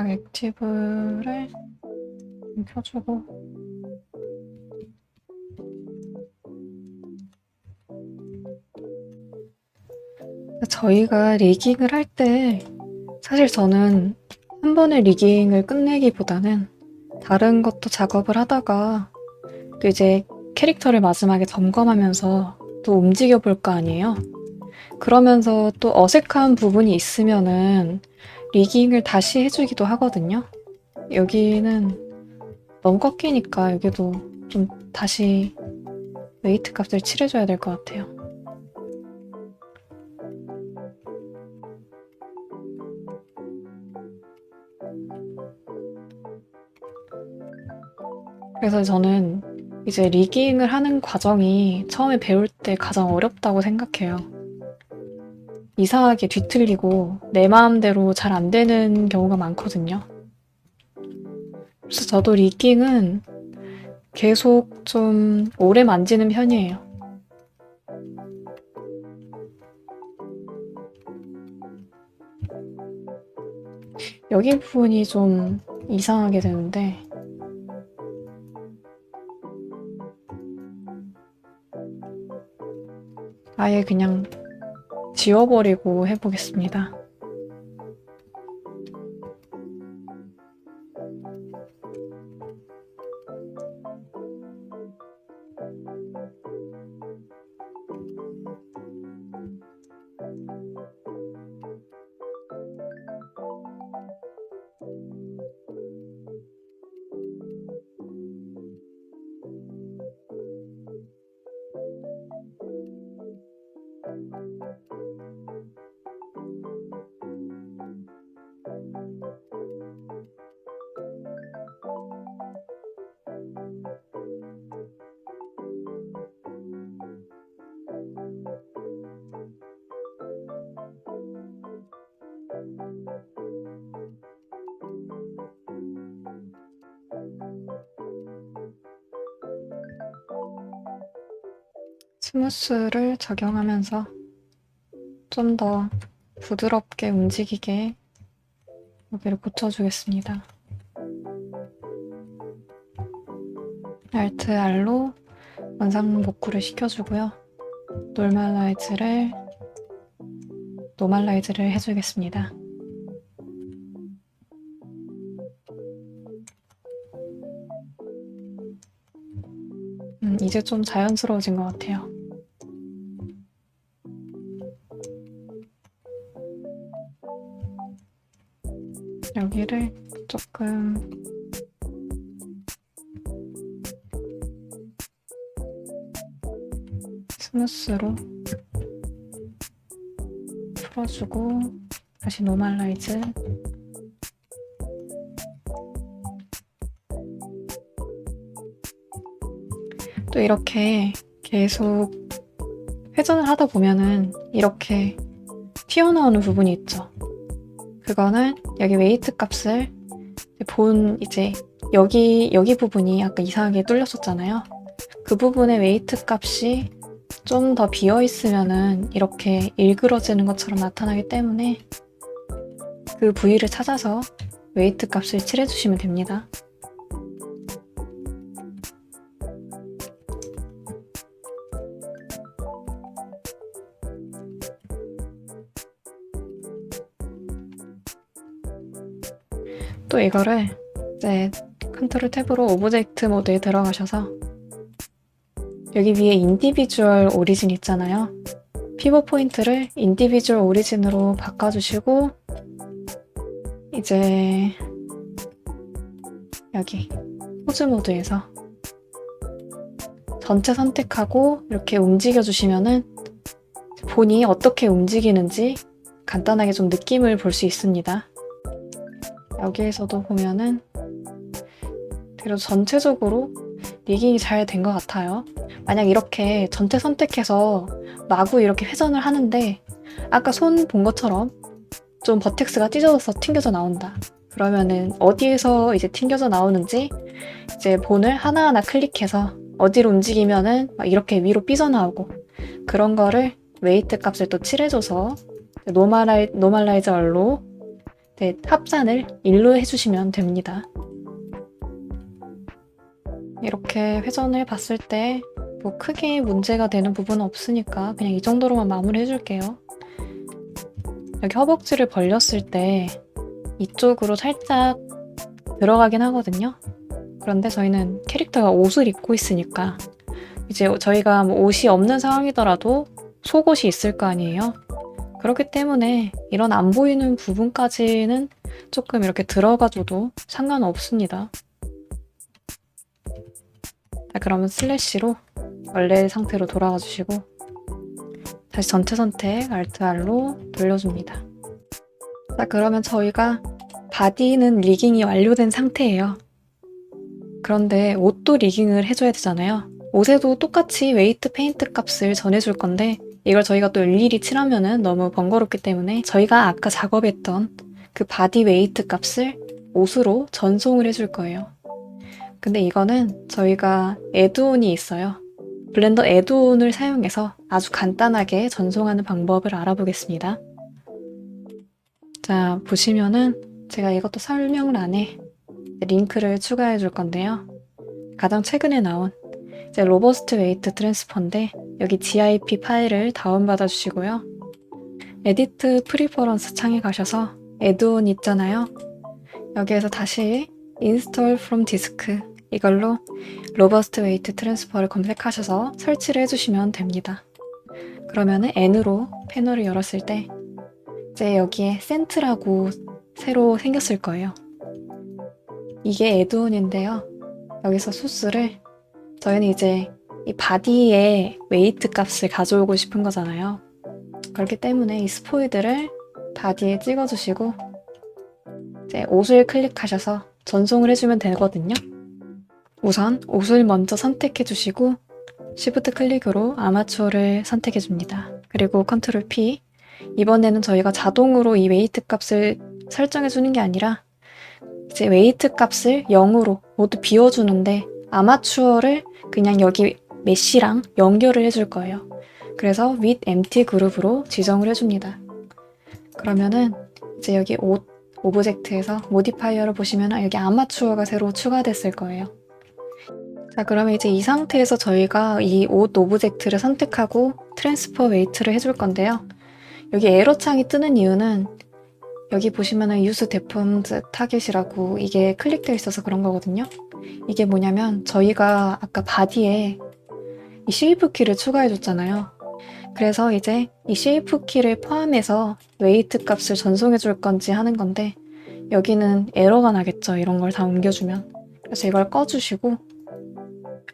액티브를 좀 켜주고 저희가 리깅을 할 때 사실 저는 한 번에 리깅을 끝내기보다는 다른 것도 작업을 하다가 또 이제 캐릭터를 마지막에 점검하면서 또 움직여 볼 거 아니에요. 그러면서 또 어색한 부분이 있으면은 리깅을 다시 해주기도 하거든요. 여기는 너무 꺾이니까 여기도 좀 다시 웨이트 값을 칠해줘야 될 것 같아요. 그래서 저는 이제 리깅을 하는 과정이 처음에 배울 때 가장 어렵다고 생각해요. 이상하게 뒤틀리고 내 마음대로 잘 안 되는 경우가 많거든요. 그래서 저도 리깅은 계속 좀 오래 만지는 편이에요. 여기 부분이 좀 이상하게 되는데 아예 그냥 지워버리고 해보겠습니다. 스무스를 적용하면서 좀 더 부드럽게 움직이게 여기를 고쳐주겠습니다. Alt R로 원상 복구를 시켜주고요. 노멀라이즈를 해주겠습니다. 이제 좀 자연스러워진 것 같아요. 여기를 조금 스무스로 풀어주고 다시 노멀라이즈. 또 이렇게 계속 회전을 하다 보면은 이렇게 튀어나오는 부분이 있죠. 그거는 여기 웨이트 값을 이제 여기 부분이 아까 이상하게 뚫렸었잖아요. 그 부분의 웨이트 값이 좀 더 비어 있으면은 이렇게 일그러지는 것처럼 나타나기 때문에 그 부위를 찾아서 웨이트 값을 칠해주시면 됩니다. 또 이거를 이제 컨트롤 탭으로 오브젝트 모드에 들어가셔서 여기 위에 인디비주얼 오리진 있잖아요. 피벗 포인트를 인디비주얼 오리진으로 바꿔주시고 이제 여기 포즈 모드에서 전체 선택하고 이렇게 움직여주시면은 본이 어떻게 움직이는지 간단하게 좀 느낌을 볼 수 있습니다. 여기에서도 보면은 그래도 전체적으로 리깅이 잘 된 것 같아요. 만약 이렇게 전체 선택해서 마구 이렇게 회전을 하는데 아까 손 본 것처럼 좀 버텍스가 찢어져서 튕겨져 나온다. 그러면은 어디에서 이제 튕겨져 나오는지 이제 본을 하나하나 클릭해서 어디로 움직이면은 막 이렇게 위로 삐져나오고 그런 거를 웨이트 값을 또 칠해줘서 노멀라이즈 얼로 합산을 1로 해주시면 됩니다. 이렇게 회전을 봤을 때 뭐 크게 문제가 되는 부분은 없으니까 그냥 이 정도로만 마무리 해줄게요. 여기 허벅지를 벌렸을 때 이쪽으로 살짝 들어가긴 하거든요. 그런데 저희는 캐릭터가 옷을 입고 있으니까 이제 저희가 뭐 옷이 없는 상황이더라도 속옷이 있을 거 아니에요. 그렇기 때문에 이런 안 보이는 부분까지는 조금 이렇게 들어가줘도 상관없습니다. 자, 그러면 슬래시로 원래 상태로 돌아가 주시고 다시 전체 선택 Alt R로 돌려줍니다. 자, 그러면 저희가 바디는 리깅이 완료된 상태예요. 그런데 옷도 리깅을 해줘야 되잖아요. 옷에도 똑같이 웨이트 페인트 값을 전해줄 건데 이걸 저희가 또 일일이 칠하면은 너무 번거롭기 때문에 저희가 아까 작업했던 그 바디 웨이트 값을 옷으로 전송을 해줄 거예요. 근데 이거는 저희가 애드온이 있어요. 블렌더 애드온을 사용해서 아주 간단하게 전송하는 방법을 알아보겠습니다. 자, 보시면은 제가 이것도 설명란에 링크를 추가해 줄 건데요. 가장 최근에 나온 이제 로버스트 웨이트 트랜스퍼인데 여기 zip 파일을 다운받아 주시고요. 에디트 프리퍼런스 창에 가셔서 애드온 있잖아요. 여기에서 다시 Install from disk 이걸로 로버스트 웨이트 트랜스퍼를 검색하셔서 설치를 해주시면 됩니다. 그러면은 N으로 패널을 열었을 때 이제 여기에 센트라고 새로 생겼을 거예요. 이게 애드온인데요. 여기서 소스를 저희는 이제 이 바디의 웨이트 값을 가져오고 싶은 거잖아요. 그렇기 때문에 이 스포이드를 바디에 찍어주시고 이제 옷을 클릭하셔서 전송을 해주면 되거든요. 우선 옷을 먼저 선택해 주시고 Shift 클릭으로 아마추어를 선택해 줍니다. 그리고 컨트롤 P. 이번에는 저희가 자동으로 이 웨이트 값을 설정해 주는 게 아니라 이제 웨이트 값을 0으로 모두 비워주는데 아마추어를 그냥 여기 메쉬랑 연결을 해줄 거예요. 그래서 with empty 그룹으로 지정을 해줍니다. 그러면은 이제 여기 옷 오브젝트에서 모디파이어를 보시면 여기 아마추어가 새로 추가됐을 거예요. 자, 그러면 이제 이 상태에서 저희가 이 옷 오브젝트를 선택하고 트랜스퍼 웨이트를 해줄 건데요. 여기 에러 창이 뜨는 이유는 여기 보시면은 use deformed target이라고 이게 클릭되어 있어서 그런 거거든요. 이게 뭐냐면 저희가 아까 바디에 이 쉐이프 키를 추가해 줬잖아요. 그래서 이제 이 쉐이프 키를 포함해서 웨이트 값을 전송해 줄 건지 하는 건데 여기는 에러가 나겠죠. 이런 걸 다 옮겨주면. 그래서 이걸 꺼주시고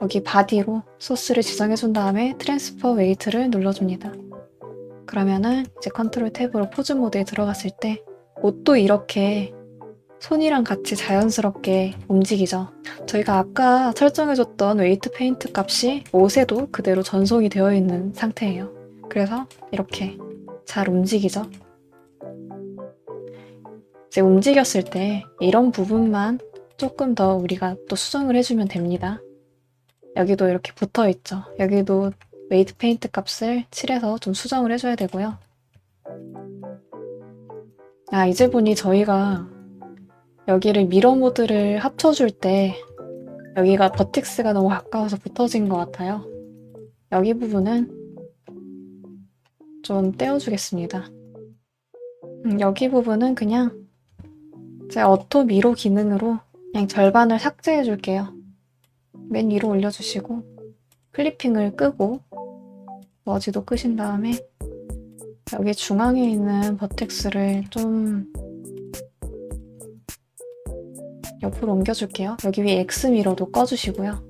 여기 바디로 소스를 지정해 준 다음에 트랜스퍼 웨이트를 눌러줍니다. 그러면은 이제 컨트롤 탭으로 포즈 모드에 들어갔을 때 옷도 이렇게 손이랑 같이 자연스럽게 움직이죠. 저희가 아까 설정해줬던 웨이트 페인트 값이 옷에도 그대로 전송이 되어 있는 상태예요. 그래서 이렇게 잘 움직이죠. 이제 움직였을 때 이런 부분만 조금 더 우리가 또 수정을 해주면 됩니다. 여기도 이렇게 붙어 있죠. 여기도 웨이트 페인트 값을 칠해서 좀 수정을 해줘야 되고요. 아, 이제 보니 저희가 여기를 미러 모드를 합쳐줄 때 여기가 버텍스가 너무 가까워서 붙어진 것 같아요. 여기 부분은 좀 떼어주겠습니다. 여기 부분은 그냥 제 어토 미러 기능으로 그냥 절반을 삭제해 줄게요. 맨 위로 올려주시고 클리핑을 끄고 머지도 끄신 다음에 여기 중앙에 있는 버텍스를 좀 옆으로 옮겨줄게요. 여기 위에 X 미러도 꺼주시고요.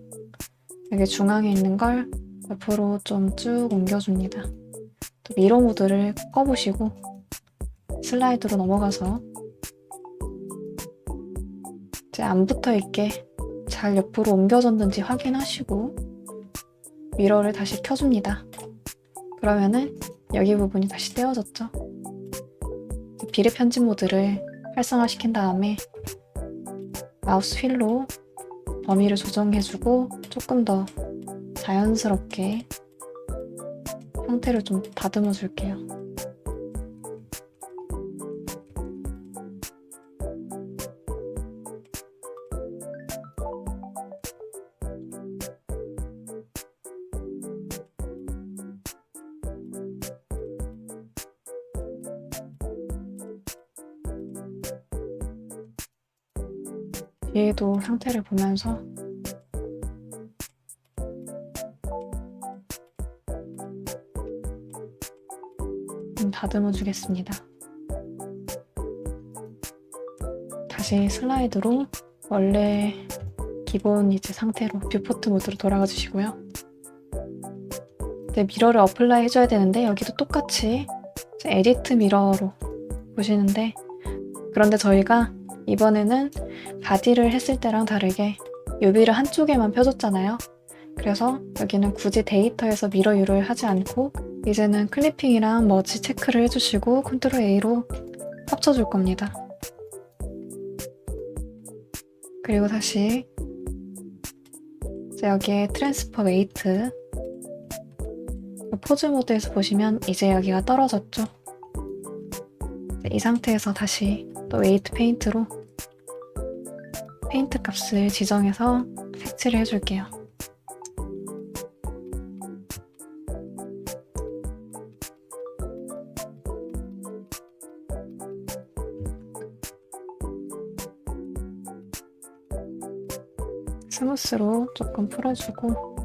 여기 중앙에 있는 걸 옆으로 좀 쭉 옮겨줍니다. 또 미러 모드를 꺼보시고 슬라이드로 넘어가서 이제 안 붙어있게 잘 옆으로 옮겨졌는지 확인하시고 미러를 다시 켜줍니다. 그러면은 여기 부분이 다시 떼어졌죠. 비례 편집 모드를 활성화시킨 다음에 마우스 휠로 범위를 조정해주고 조금 더 자연스럽게 형태를 좀 다듬어 줄게요. 뒤에도 상태를 보면서 좀 다듬어 주겠습니다. 다시 슬라이드로 원래 기본 이제 상태로 뷰포트 모드로 돌아가 주시고요. 이제 미러를 어플라이 해줘야 되는데 여기도 똑같이 에디트 미러로 보시는데 그런데 저희가 이번에는 바디를 했을 때랑 다르게 UV를 한쪽에만 펴줬잖아요. 그래서 여기는 굳이 데이터에서 미러 유를 하지 않고 이제는 클리핑이랑 머지 체크를 해주시고 컨트롤 A로 합쳐줄 겁니다. 그리고 다시 이제 여기에 트랜스퍼 웨이트 포즈 모드에서 보시면 이제 여기가 떨어졌죠. 이 상태에서 다시 또 웨이트 페인트로 페인트 값을 지정해서 색칠을 해줄게요. 스무스로 조금 풀어주고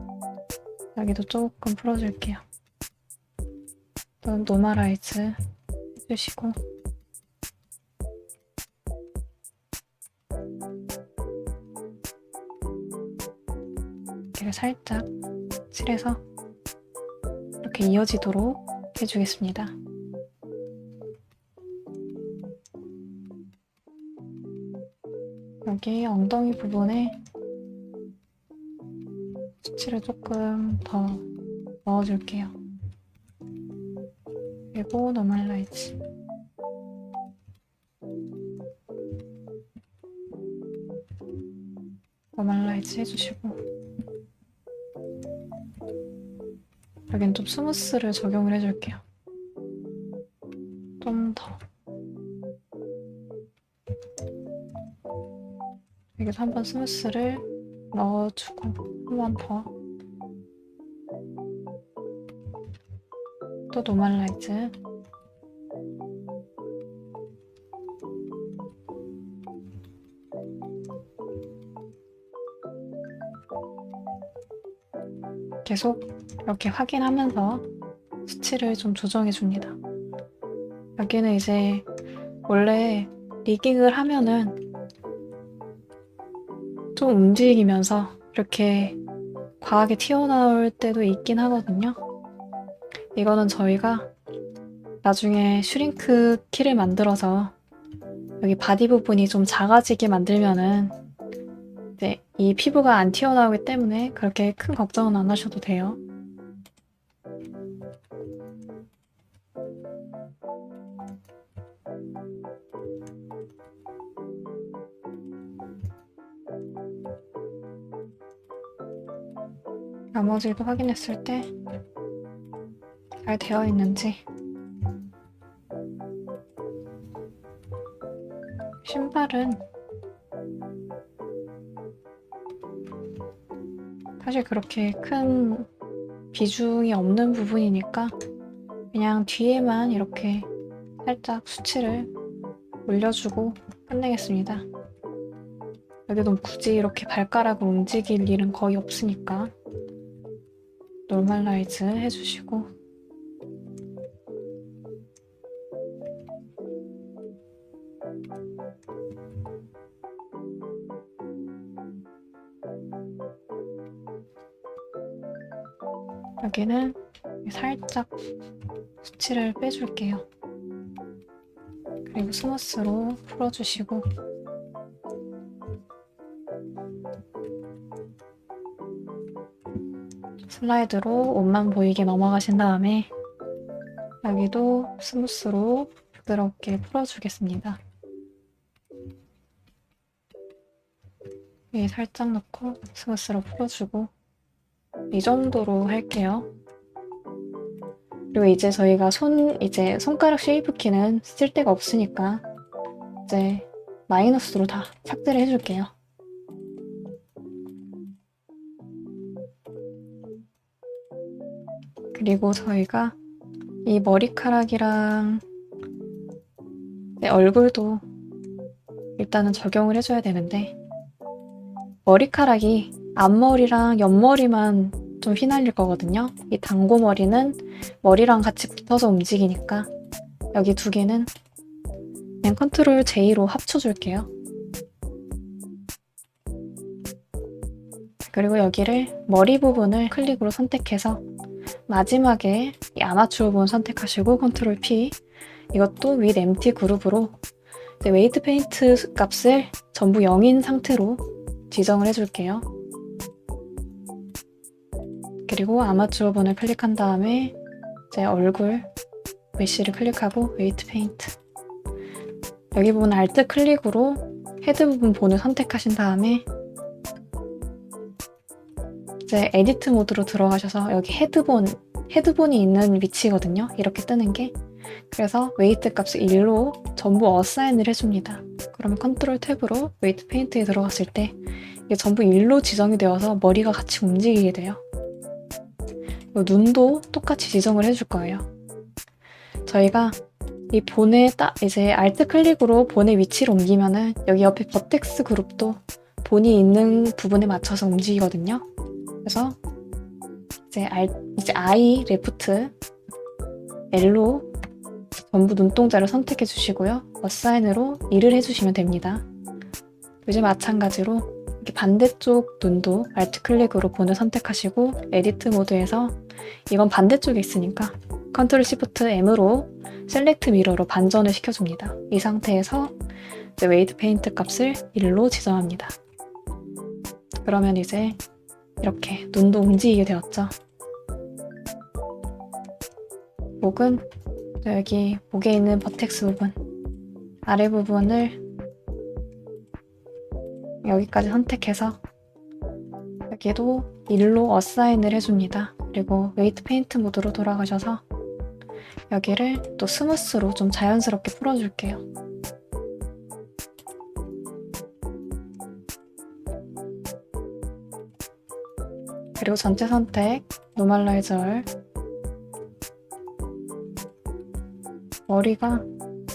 여기도 조금 풀어줄게요. 또 노멀라이즈 해주시고 이렇게 살짝 칠해서 이렇게 이어지도록 해주겠습니다. 여기 엉덩이 부분에 수치를 조금 더 넣어줄게요. 그리고 노멀라이즈 노멀라이즈 해주시고 여긴 좀 스무스를 적용을 해줄게요. 좀 더. 여기서 한번 스무스를 넣어주고 한 번 더. 또 노멀라이즈. 계속 이렇게 확인하면서 수치를 좀 조정해 줍니다. 여기는 이제 원래 리깅을 하면은 좀 움직이면서 이렇게 과하게 튀어나올 때도 있긴 하거든요. 이거는 저희가 나중에 슈링크 키를 만들어서 여기 바디 부분이 좀 작아지게 만들면은 이제 이 피부가 안 튀어나오기 때문에 그렇게 큰 걱정은 안 하셔도 돼요. 나머지도 확인했을 때 잘 되어 있는지. 신발은 사실 그렇게 큰 비중이 없는 부분이니까 그냥 뒤에만 이렇게 살짝 수치를 올려주고 끝내겠습니다. 여기도 굳이 이렇게 발가락을 움직일 일은 거의 없으니까 노멀라이즈 해주시고, 여기는 살짝 수치를 빼줄게요. 그리고 스무스로 풀어주시고, 슬라이드로 옷만 보이게 넘어가신 다음에 여기도 스무스로 부드럽게 풀어주겠습니다. 위에 살짝 넣고 스무스로 풀어주고, 이 정도로 할게요. 그리고 이제 저희가 손가락 쉐이프키는 쓸 데가 없으니까 이제 마이너스로 다 삭제를 해줄게요. 그리고 저희가 이 머리카락이랑 얼굴도 일단은 적용을 해줘야 되는데, 머리카락이 앞머리랑 옆머리만 좀 휘날릴 거거든요. 이 단고머리는 머리랑 같이 붙어서 움직이니까 여기 두 개는 그냥 컨트롤 J로 합쳐줄게요. 그리고 여기를 머리 부분을 클릭으로 선택해서 마지막에 이 아마추어 부분 선택하시고 컨트롤 P, 이것도 with empty 그룹으로 이제 웨이트 페인트 값을 전부 0인 상태로 지정을 해줄게요. 그리고 아마추어 부분을 클릭한 다음에 이제 얼굴 메쉬를 클릭하고 웨이트 페인트, 여기 부분 알트 클릭으로 헤드 부분 본을 선택하신 다음에 이제 에디트 모드로 들어가셔서 여기 헤드본이 있는 위치거든요. 이렇게 뜨는 게. 그래서 웨이트 값을 1로 전부 어사인을 해줍니다. 그러면 컨트롤 탭으로 웨이트 페인트에 들어갔을 때 이게 전부 1로 지정이 되어서 머리가 같이 움직이게 돼요. 그리고 눈도 똑같이 지정을 해줄 거예요. 저희가 이 본에 이제 알트 클릭으로 본의 위치를 옮기면은 여기 옆에 버텍스 그룹도 본이 있는 부분에 맞춰서 움직이거든요. 그래서 이제 I 레프트 L로 전부 눈동자를 선택해 주시고요. 어사인으로 1을 해주시면 됩니다. 이제 마찬가지로 이렇게 반대쪽 눈도 알트 클릭으로 본을 선택하시고 에디트 모드에서 이건 반대쪽에 있으니까 컨트롤 시프트 M으로 셀렉트 미러로 반전을 시켜줍니다. 이 상태에서 이제 웨이트 페인트 값을 1로 지정합니다. 그러면 이제 이렇게 눈도 움직이게 되었죠. 목은 여기 목에 있는 버텍스 부분, 아래 부분을 여기까지 선택해서 여기도 1로 어사인을 해줍니다. 그리고 웨이트 페인트 모드로 돌아가셔서 여기를 또 스무스로 좀 자연스럽게 풀어줄게요. 그리고 전체 선택, 노멀라이저. 머리가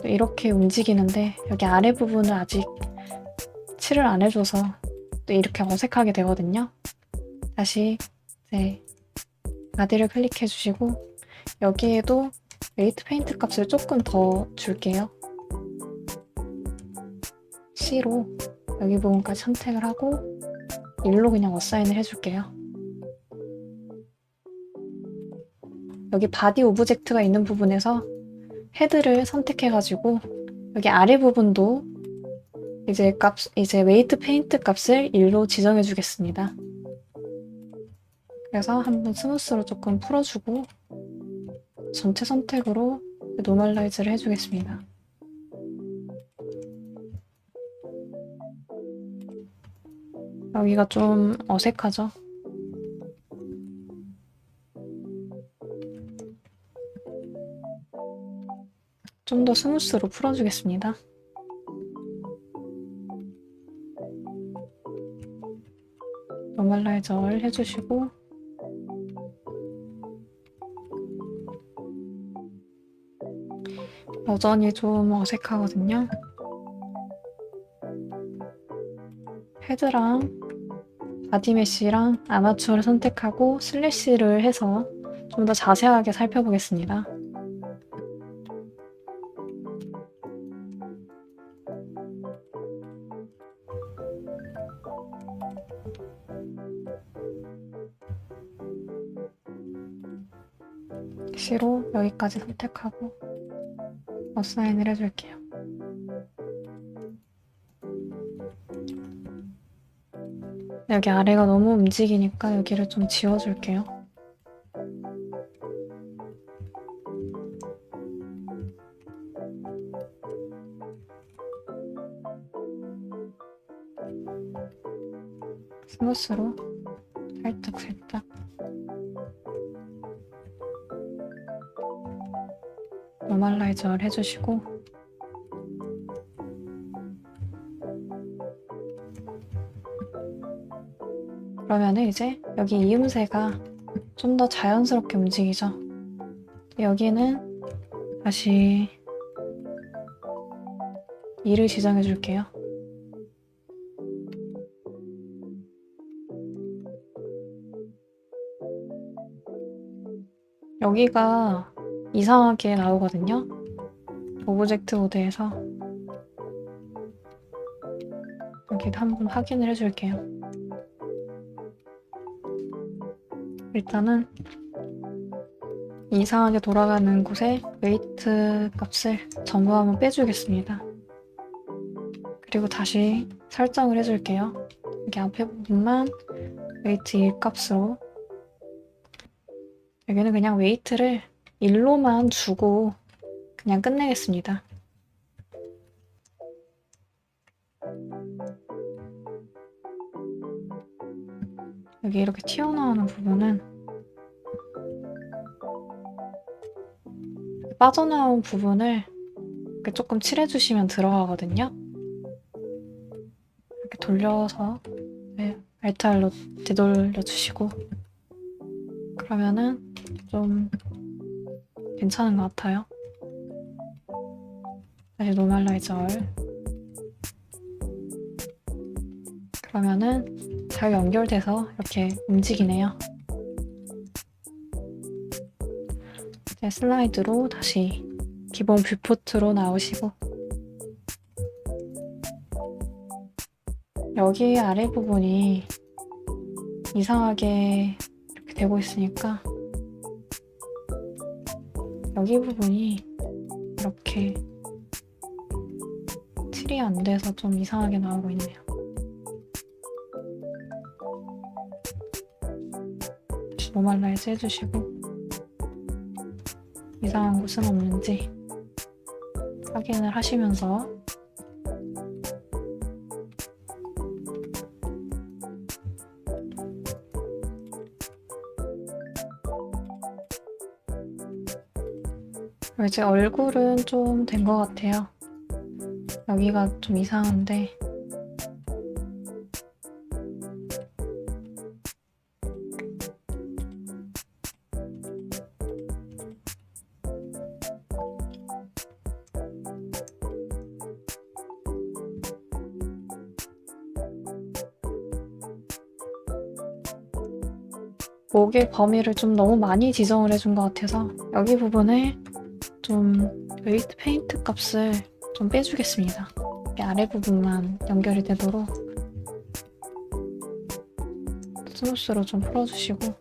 이렇게 움직이는데 여기 아래 부분을 아직 칠을 안 해줘서 또 이렇게 어색하게 되거든요. 다시 이제 바디를 클릭해 주시고 여기에도 웨이트 페인트 값을 조금 더 줄게요. C로 여기 부분까지 선택을 하고 1로 그냥 어사인을 해줄게요. 여기 바디 오브젝트가 있는 부분에서 헤드를 선택해가지고 여기 아래 부분도 이제 웨이트 페인트 값을 1로 지정해 주겠습니다. 그래서 한번 스무스로 조금 풀어주고 전체 선택으로 노멀라이즈를 해주겠습니다. 여기가 좀 어색하죠? 좀 더 스무스로 풀어주겠습니다. 노멀라이저를 해주시고 여전히 좀 어색하거든요. 헤드랑 바디 메쉬랑 아마추어를 선택하고 슬래시를 해서 좀 더 자세하게 살펴보겠습니다. C로 여기까지 선택하고 어사인을 해줄게요. 여기 아래가 너무 움직이니까 여기를 좀 지워줄게요. 스무스로 살짝 노멀라이저를 해주시고 그러면은 이제 여기 이음새가 좀 더 자연스럽게 움직이죠. 여기는 다시 2를 지정해 줄게요. 여기가 이상하게 나오거든요. 오브젝트 모드에서 여기도 한번 확인을 해줄게요. 일단은 이상하게 돌아가는 곳에 웨이트 값을 전부 한번 빼주겠습니다. 그리고 다시 설정을 해줄게요. 여기 앞에 부분만 웨이트 1 값으로 여기는 그냥 웨이트를 1로만 주고 그냥 끝내겠습니다. 여기 이렇게 튀어나오는 부분은 빠져나온 부분을 이렇게 조금 칠해주시면 들어가거든요. 이렇게 돌려서 알트알로 되돌려주시고 그러면은 좀 괜찮은 것 같아요. 다시 노멀라이저. 그러면은 잘 연결돼서 이렇게 움직이네요. 이제 슬라이드로 다시 기본 뷰포트로 나오시고 여기 아래 부분이 이상하게 이렇게 되고 있으니까 여기 부분이 이렇게 칠이 안 돼서 좀 이상하게 나오고 있네요. 다시 노멀라이즈 해주시고 이상한 곳은 없는지 확인을 하시면서 이제 얼굴은 좀 된 것 같아요. 여기가 좀 이상한데 목의 범위를 좀 너무 많이 지정을 해준 것 같아서 여기 부분에 좀 웨이트 페인트 값을 좀 빼주겠습니다. 이 아래 부분만 연결이 되도록 스무스로 좀 풀어주시고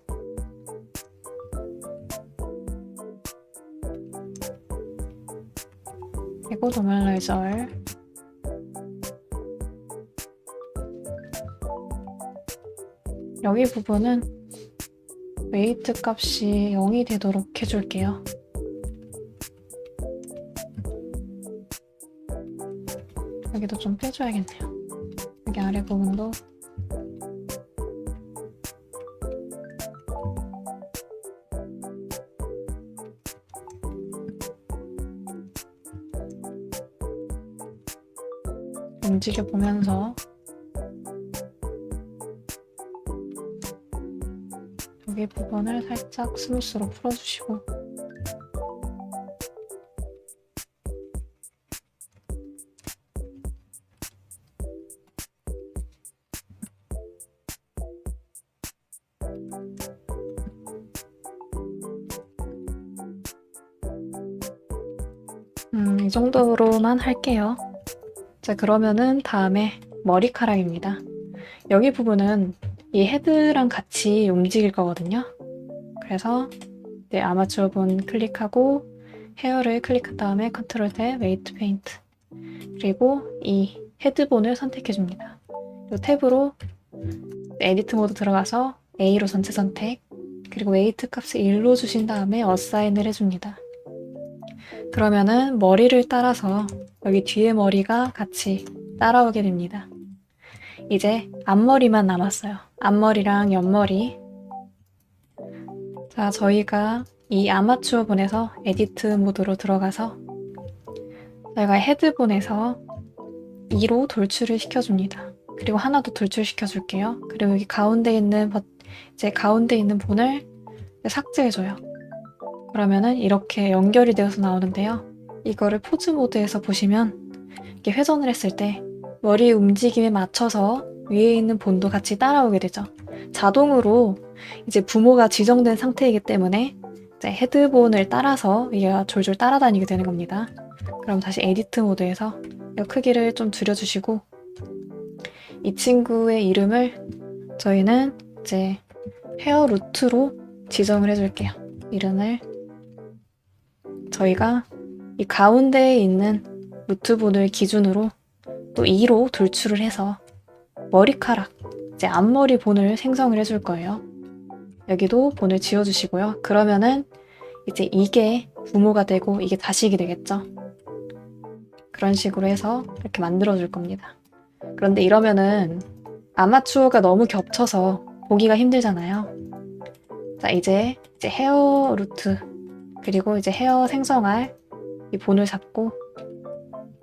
그리고 노멀라이저를 여기 부분은 웨이트 값이 0이 되도록 해줄게요. 여기도 좀 빼줘야겠네요. 여기 아래 부분도 움직여 보면서 여기 부분을 살짝 스무스로 풀어주시고 이 정도로만 할게요. 자, 그러면은 다음에 머리카락입니다. 여기 부분은 이 헤드랑 같이 움직일 거거든요. 그래서 이제 아마추어 본 클릭하고 헤어를 클릭한 다음에 컨트롤 탭 웨이트 페인트 그리고 이 헤드본을 선택해 줍니다. 이 탭으로 에디트 모드 들어가서 A로 전체 선택 그리고 웨이트 값을 1로 주신 다음에 어사인을 해줍니다. 그러면은 머리를 따라서 여기 뒤에 머리가 같이 따라오게 됩니다. 이제 앞머리만 남았어요. 앞머리랑 옆머리. 자, 저희가 이 아마추어 본에서 에디트 모드로 들어가서 저희가 헤드본에서 2로 돌출을 시켜줍니다. 그리고 하나 더 돌출시켜 줄게요. 그리고 여기 가운데 있는 본을 삭제해줘요. 그러면은 이렇게 연결이 되어서 나오는데요. 이거를 포즈 모드에서 보시면 이렇게 회전을 했을 때 머리의 움직임에 맞춰서 위에 있는 본도 같이 따라오게 되죠. 자동으로 이제 부모가 지정된 상태이기 때문에 이제 헤드본을 따라서 얘가 졸졸 따라다니게 되는 겁니다. 그럼 다시 에디트 모드에서 이 크기를 좀 줄여주시고 이 친구의 이름을 저희는 이제 헤어 루트로 지정을 해줄게요. 이름을 저희가 이 가운데에 있는 루트본을 기준으로 또 2로 돌출을 해서 머리카락, 이제 앞머리 본을 생성을 해줄 거예요. 여기도 본을 지워주시고요. 그러면은 이제 이게 부모가 되고 이게 자식이 되겠죠. 그런 식으로 해서 이렇게 만들어줄 겁니다. 그런데 이러면은 아마추어가 너무 겹쳐서 보기가 힘들잖아요. 자, 이제 헤어 루트 그리고 이제 헤어 생성할 이 본을 잡고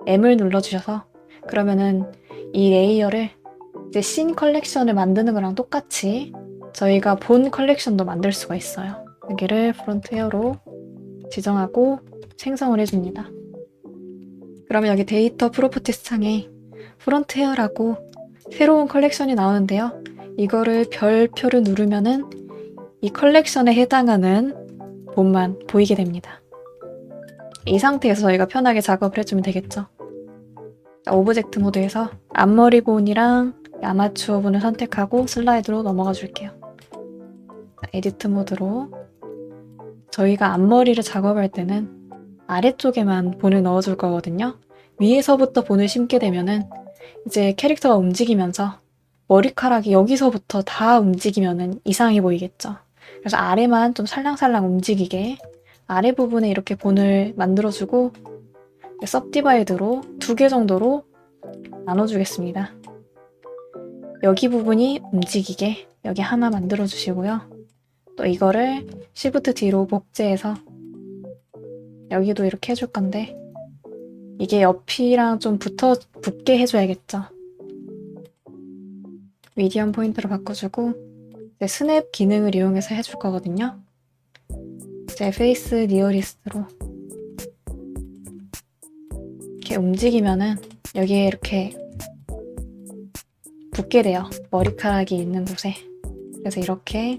M을 눌러주셔서 그러면은 이 레이어를 이제 씬 컬렉션을 만드는 거랑 똑같이 저희가 본 컬렉션도 만들 수가 있어요. 여기를 프론트 헤어로 지정하고 생성을 해줍니다. 그러면 여기 데이터 프로퍼티스 창에 프론트 헤어라고 새로운 컬렉션이 나오는데요. 이거를 별표를 누르면은 이 컬렉션에 해당하는 본만 보이게 됩니다. 이 상태에서 저희가 편하게 작업을 해주면 되겠죠. 자, 오브젝트 모드에서 앞머리 본이랑 아마추어 본을 선택하고 슬라이드로 넘어가 줄게요. 자, 에디트 모드로 저희가 앞머리를 작업할 때는 아래쪽에만 본을 넣어줄 거거든요. 위에서부터 본을 심게 되면은 이제 캐릭터가 움직이면서 머리카락이 여기서부터 다 움직이면은 이상해 보이겠죠. 그래서 아래만 좀 살랑살랑 움직이게 아래 부분에 이렇게 본을 만들어주고 섭디바이드로 2개 정도로 나눠주겠습니다. 여기 부분이 움직이게 여기 하나 만들어주시고요. 또 이거를 Shift D로 복제해서 여기도 이렇게 해줄 건데 이게 옆이랑 좀 붙게 해줘야겠죠. 미디엄 포인트로 바꿔주고 이제 스냅 기능을 이용해서 해줄 거거든요. 이제 페이스 니어리스트로 이렇게 움직이면은 여기에 이렇게 붙게 돼요. 머리카락이 있는 곳에. 그래서 이렇게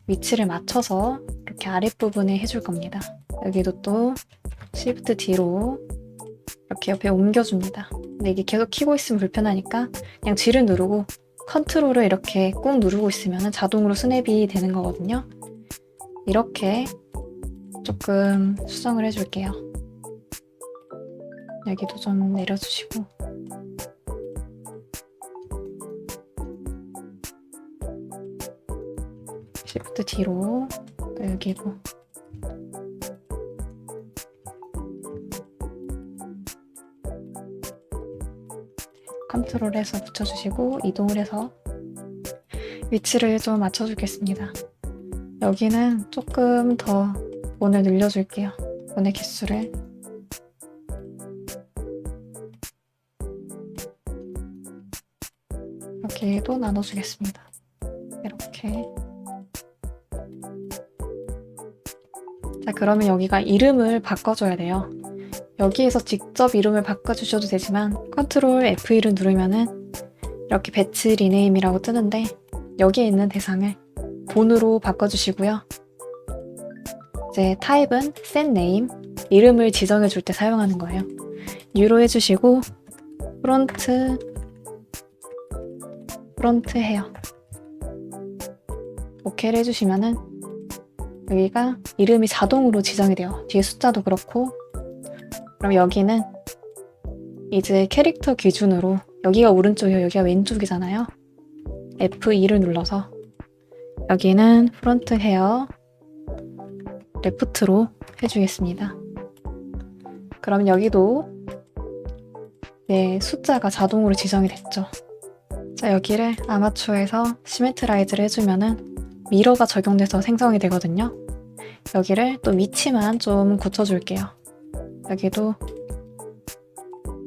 위치를 맞춰서 이렇게 아랫부분에 해줄 겁니다. 여기도 또 Shift D로 이렇게 옆에 옮겨줍니다. 근데 이게 계속 키고 있으면 불편하니까 그냥 G를 누르고 컨트롤을 이렇게 꾹 누르고 있으면 자동으로 스냅이 되는 거거든요. 이렇게 조금 수정을 해줄게요. 여기도 좀 내려주시고 Shift D로 또 여기도 컨트롤해서 붙여주시고 이동을 해서 위치를 좀 맞춰주겠습니다. 여기는 조금 더 본을 늘려줄게요. 본의 개수를. 이렇게도 나눠주겠습니다. 이렇게. 자, 그러면 여기가 이름을 바꿔줘야 돼요. 여기에서 직접 이름을 바꿔주셔도 되지만 컨트롤 F1을 누르면은 이렇게 배치 리네임이라고 뜨는데 여기에 있는 대상을 본으로 바꿔주시고요. 이제 타입은 set name, 이름을 지정해 줄 때 사용하는 거예요. U로 해주시고 프론트 헤어 OK를 해주시면은 여기가 이름이 자동으로 지정이 돼요. 뒤에 숫자도 그렇고. 그럼 여기는 이제 캐릭터 기준으로 여기가 오른쪽이고 여기가 왼쪽이잖아요. F2를 눌러서 여기는 프론트 헤어 레프트로 해주겠습니다. 그럼 여기도 네, 숫자가 자동으로 지정이 됐죠. 자, 여기를 아마추어에서 시메트라이즈를 해주면은 미러가 적용돼서 생성이 되거든요. 여기를 또 위치만 좀 고쳐줄게요. 여기도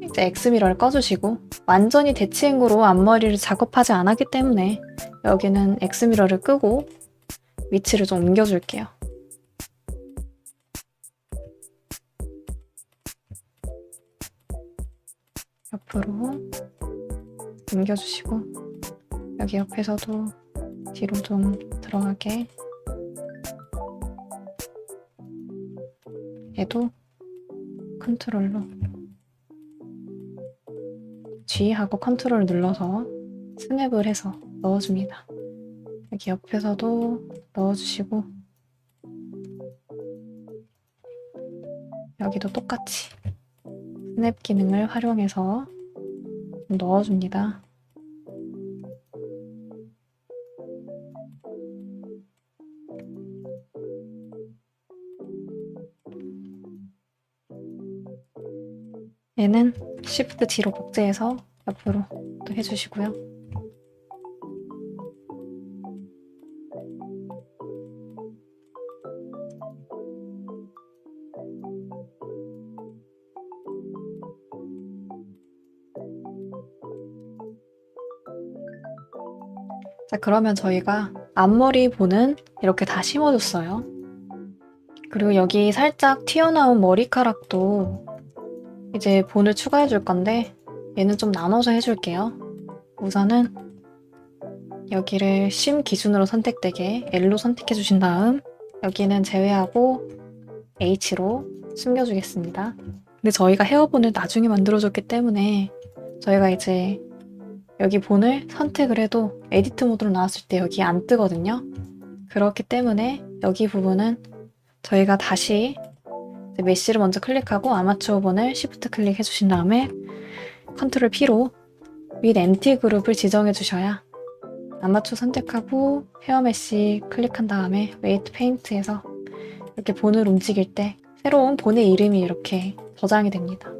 이제 X미러를 꺼주시고 완전히 대칭으로 앞머리를 작업하지 않았기 때문에 여기는 X미러를 끄고 위치를 좀 옮겨줄게요. 옆으로 옮겨주시고 여기 옆에서도 뒤로 좀 들어가게 얘도 컨트롤로 G하고 컨트롤 눌러서 스냅을 해서 넣어줍니다. 여기 옆에서도 넣어주시고 여기도 똑같이 스냅 기능을 활용해서 넣어줍니다. 얘는 Shift D로 복제해서 옆으로 또 해주시고요. 자, 그러면 저희가 앞머리 본은 이렇게 다 심어줬어요. 그리고 여기 살짝 튀어나온 머리카락도 이제 본을 추가해 줄 건데 얘는 좀 나눠서 해줄게요. 우선은 여기를 심 기준으로 선택되게 L로 선택해 주신 다음 여기는 제외하고 H로 숨겨주겠습니다. 근데 저희가 헤어본을 나중에 만들어줬기 때문에 저희가 이제 여기 본을 선택을 해도 에디트 모드로 나왔을 때 여기 안 뜨거든요. 그렇기 때문에 여기 부분은 저희가 다시 메쉬를 먼저 클릭하고 아마추어 본을 Shift 클릭해 주신 다음에 컨트롤 P로 with empty 그룹을 지정해 주셔야 아마추어 선택하고 헤어 메쉬 클릭한 다음에 웨이트 페인트에서 이렇게 본을 움직일 때 새로운 본의 이름이 이렇게 저장이 됩니다.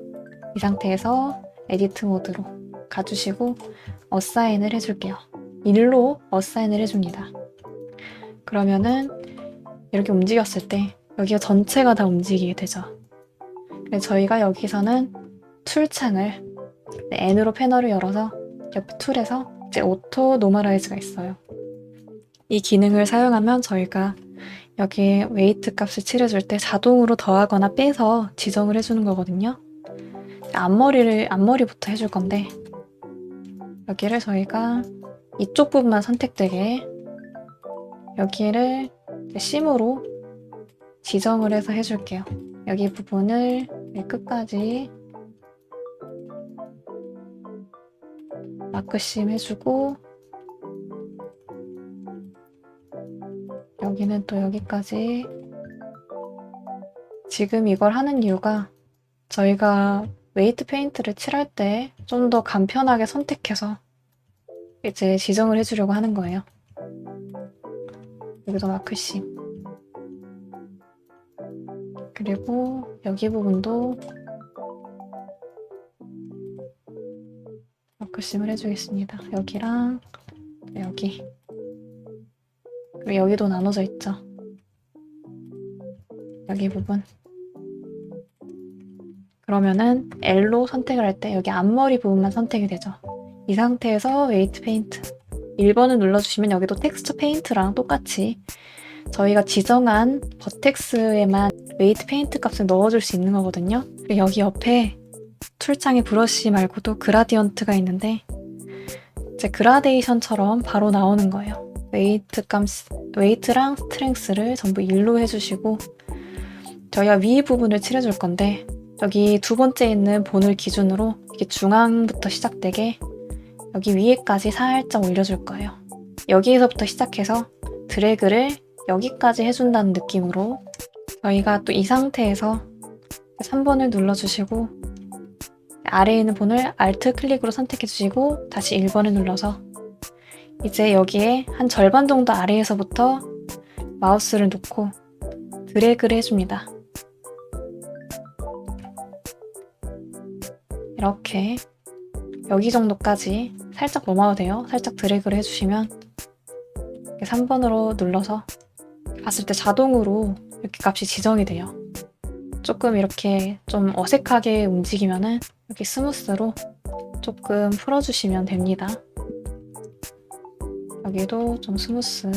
이 상태에서 에디트 모드로 가주시고 어사인을 해줄게요. 1로 어사인을 해줍니다. 그러면은 이렇게 움직였을 때 여기가 전체가 다 움직이게 되죠. 그래서 저희가 여기서는 툴 창을 N으로 패널을 열어서 옆에 툴에서 이제 오토 노멀라이즈가 있어요. 이 기능을 사용하면 저희가 여기에 웨이트 값을 칠해줄 때 자동으로 더하거나 빼서 지정을 해주는 거거든요. 앞머리부터 해줄 건데 여기를 저희가 이쪽 부분만 선택되게 여기를 심으로 지정을 해서 해줄게요. 여기 부분을 끝까지 마크심 해주고 여기는 또 여기까지. 지금 이걸 하는 이유가 저희가 웨이트 페인트를 칠할 때 좀 더 간편하게 선택해서 이제 지정을 해주려고 하는 거예요. 여기도 마크심. 그리고 여기 부분도 마크심을 해주겠습니다. 여기랑 여기. 그리고 여기도 나눠져 있죠. 여기 부분. 그러면은 L로 선택을 할 때 여기 앞머리 부분만 선택이 되죠. 이 상태에서 웨이트 페인트 1번을 눌러주시면 여기도 텍스처 페인트랑 똑같이 저희가 지정한 버텍스에만 웨이트 페인트 값을 넣어줄 수 있는 거거든요. 그리고 여기 옆에 툴창에 브러쉬 말고도 그라디언트가 있는데 이제 그라데이션처럼 바로 나오는 거예요. 웨이트랑 스트렝스를 전부 1로 해주시고 저희가 위 부분을 칠해줄 건데 여기 두 번째 있는 본을 기준으로 이렇게 중앙부터 시작되게 여기 위에까지 살짝 올려줄 거예요. 여기에서부터 시작해서 드래그를 여기까지 해준다는 느낌으로 저희가 또 이 상태에서 3번을 눌러주시고 아래에 있는 본을 Alt 클릭으로 선택해주시고 다시 1번을 눌러서 이제 여기에 한 절반 정도 아래에서부터 마우스를 놓고 드래그를 해줍니다. 이렇게 여기 정도까지 살짝 넘어도 돼요. 살짝 드래그를 해주시면 3번으로 눌러서 봤을 때 자동으로 이렇게 값이 지정이 돼요. 조금 이렇게 좀 어색하게 움직이면은 이렇게 스무스로 조금 풀어주시면 됩니다. 여기도 좀 스무스.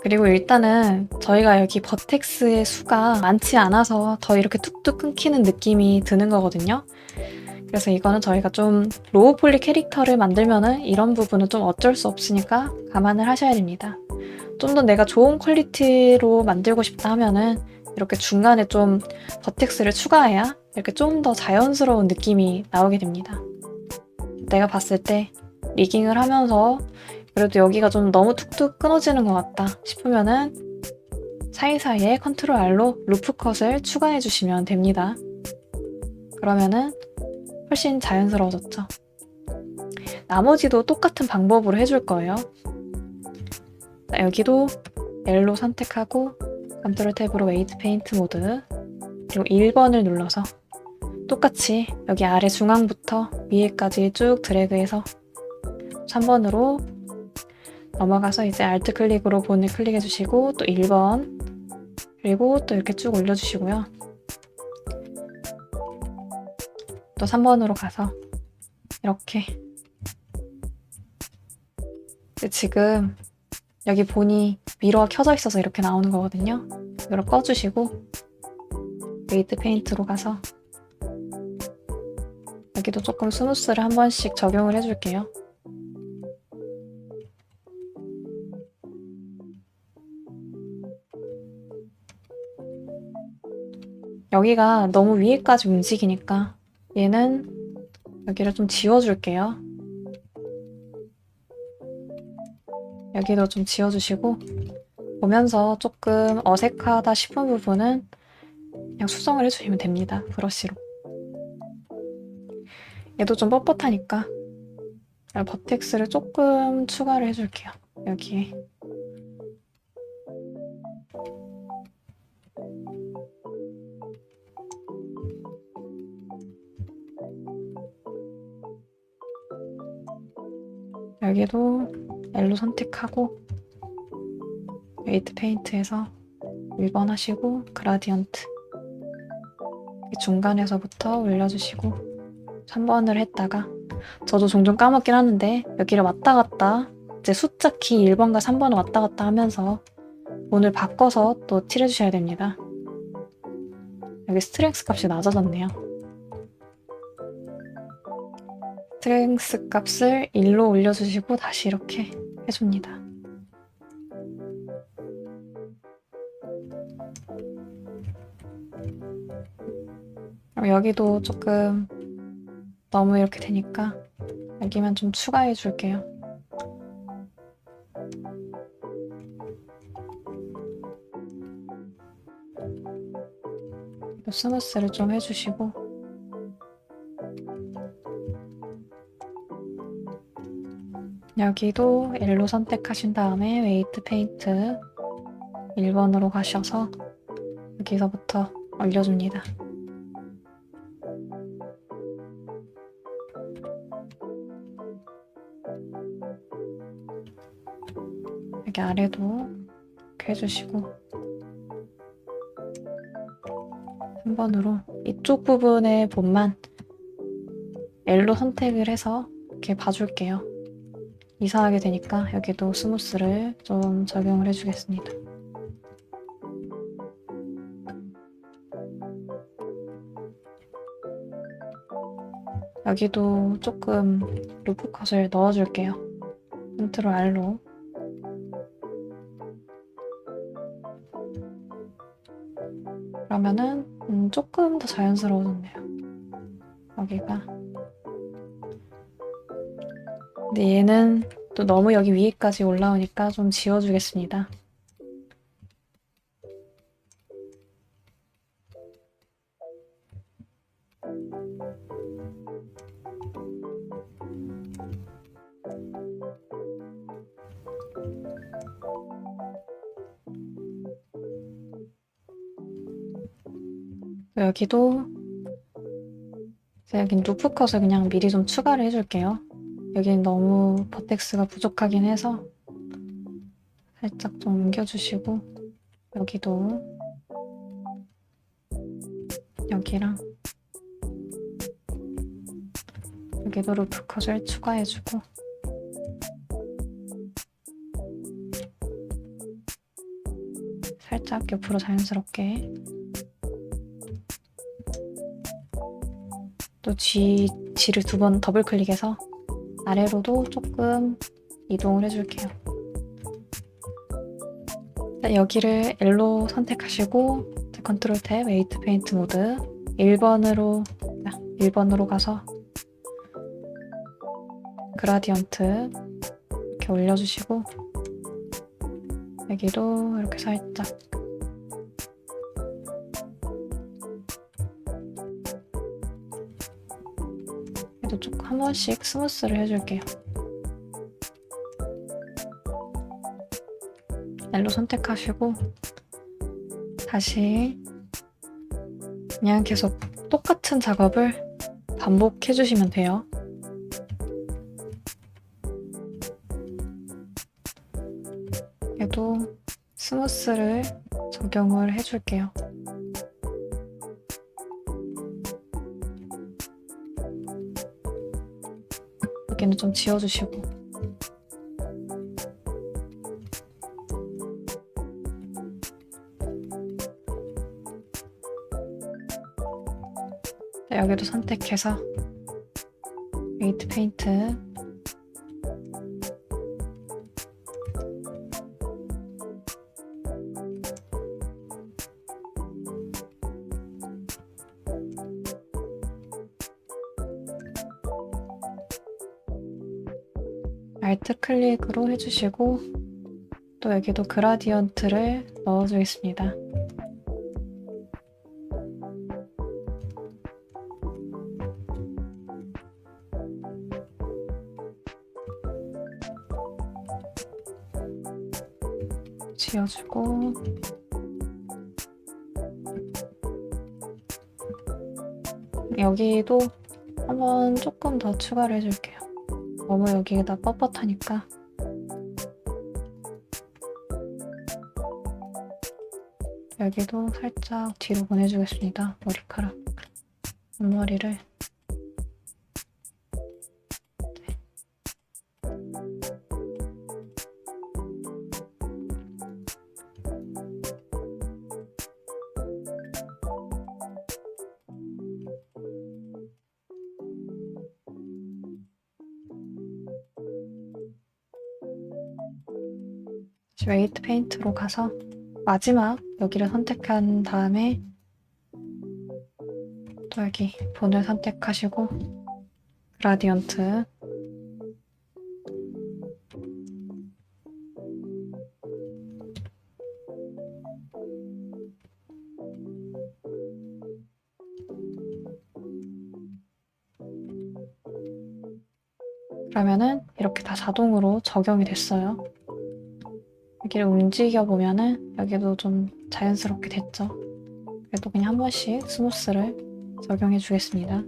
그리고 일단은 저희가 여기 버텍스의 수가 많지 않아서 더 이렇게 툭툭 끊기는 느낌이 드는 거거든요. 그래서 이거는 저희가 좀 로우 폴리 캐릭터를 만들면은 이런 부분은 좀 어쩔 수 없으니까 감안을 하셔야 됩니다. 좀 더 내가 좋은 퀄리티로 만들고 싶다 하면은 이렇게 중간에 좀 버텍스를 추가해야 이렇게 좀 더 자연스러운 느낌이 나오게 됩니다. 내가 봤을 때 리깅을 하면서 그래도 여기가 좀 너무 툭툭 끊어지는 것 같다 싶으면은 사이사이에 컨트롤 R로 루프 컷을 추가해 주시면 됩니다. 그러면은 훨씬 자연스러워졌죠. 나머지도 똑같은 방법으로 해줄 거예요. 자, 여기도 L로 선택하고 컨트롤 탭으로 웨이트 페인트 모드 그리고 1번을 눌러서 똑같이 여기 아래 중앙부터 위에까지 쭉 드래그해서 3번으로 넘어가서 이제 Alt 클릭으로 본을 클릭해 주시고 또 1번 그리고 또 이렇게 쭉 올려주시고요. 또 3번으로 가서 이렇게 지금 여기 본이 미러가 켜져 있어서 이렇게 나오는 거거든요. 이걸 꺼주시고 웨이트 페인트로 가서 여기도 조금 스무스를 한 번씩 적용을 해줄게요. 여기가 너무 위에까지 움직이니까 얘는 여기를 좀 지워줄게요. 여기도 좀 지워주시고 보면서 조금 어색하다 싶은 부분은 그냥 수정을 해주시면 됩니다. 브러쉬로. 얘도 좀 뻣뻣하니까 버텍스를 조금 추가를 해줄게요. 여기에. 여기도 L로 선택하고 웨이트 페인트에서 1번 하시고 그라디언트 중간에서부터 올려주시고 3번을 했다가 저도 종종 까먹긴 하는데 여기를 왔다 갔다 이제 숫자 키 1번과 3번을 왔다 갔다 하면서 본을 바꿔서 또 칠해주셔야 됩니다. 여기 스트렝스 값이 낮아졌네요. 스트렝스 값을 1로 올려주시고 다시 이렇게 해줍니다. 그럼 여기도 조금 너무 이렇게 되니까 여기만 좀 추가해 줄게요. 스무스를 좀 해주시고 여기도 L로 선택하신 다음에 웨이트 페인트 1번으로 가셔서 여기서부터 올려줍니다. 여기 아래도 이렇게 해주시고 3번으로 이쪽 부분의 본만 L로 선택을 해서 이렇게 봐줄게요. 이상하게 되니까 여기도 스무스를 좀 적용을 해주겠습니다. 여기도 조금 루프 컷을 넣어줄게요. 컨트롤 R로. 그러면은 조금 더 자연스러워졌네요. 여기가. 근데 얘는 또 너무 여기 위에까지 올라오니까 좀 지워주겠습니다. 여기도 여긴 루프 컷을 그냥 미리 좀 추가를 해줄게요. 여긴 너무 버텍스가 부족하긴 해서 살짝 좀 옮겨주시고 여기도 여기랑 여기도 루프 컷을 추가해주고 살짝 옆으로 자연스럽게 또 G를 2번 더블 클릭해서 아래로도 조금 이동을 해줄게요. 여기를 L로 선택하시고 컨트롤 탭 웨이트 페인트 모드 1번으로 가서 그라디언트 이렇게 올려주시고 여기도 이렇게 살짝 그래도 조금 한 번씩 스무스를 해줄게요. L로 선택하시고 다시 그냥 계속 똑같은 작업을 반복해주시면 돼요. 얘도 스무스를 적용을 해줄게요. 여기는 좀 지워주시고 여기도 선택해서 웨이트 페인트 알트 클릭으로 해주시고 또 여기도 그라디언트를 넣어주겠습니다. 지워주고 여기도 한번 조금 더 추가를 해줄게요. 너무 여기가 뻣뻣하니까 여기도 살짝 뒤로 보내주겠습니다. 머리카락 앞머리를. 웨이트 페인트로 가서 마지막 여기를 선택한 다음에 또 여기 본을 선택하시고 그라디언트, 그러면은 이렇게 다 자동으로 적용이 됐어요. 여기를 움직여 보면은 여기도 좀 자연스럽게 됐죠. 그래도 그냥 한 번씩 스무스를 적용해 주겠습니다.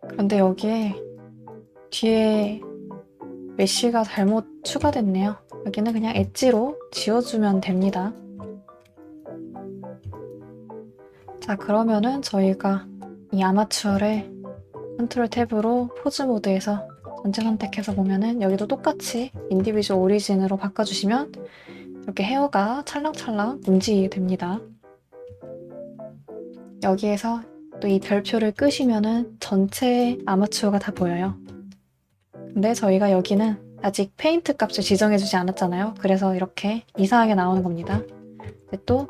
그런데 여기에 뒤에 메쉬가 잘못 추가됐네요. 여기는 그냥 엣지로 지워주면 됩니다. 자, 그러면은 저희가 이 아마추어를 컨트롤 탭으로 포즈 모드에서 전체 선택해서 보면은 여기도 똑같이 인디비주얼 오리진으로 바꿔주시면 이렇게 헤어가 찰랑찰랑 움직이게 됩니다. 여기에서 또 이 별표를 끄시면은 전체 아마추어가 다 보여요. 근데 저희가 여기는 아직 페인트 값을 지정해주지 않았잖아요. 그래서 이렇게 이상하게 나오는 겁니다. 근데 또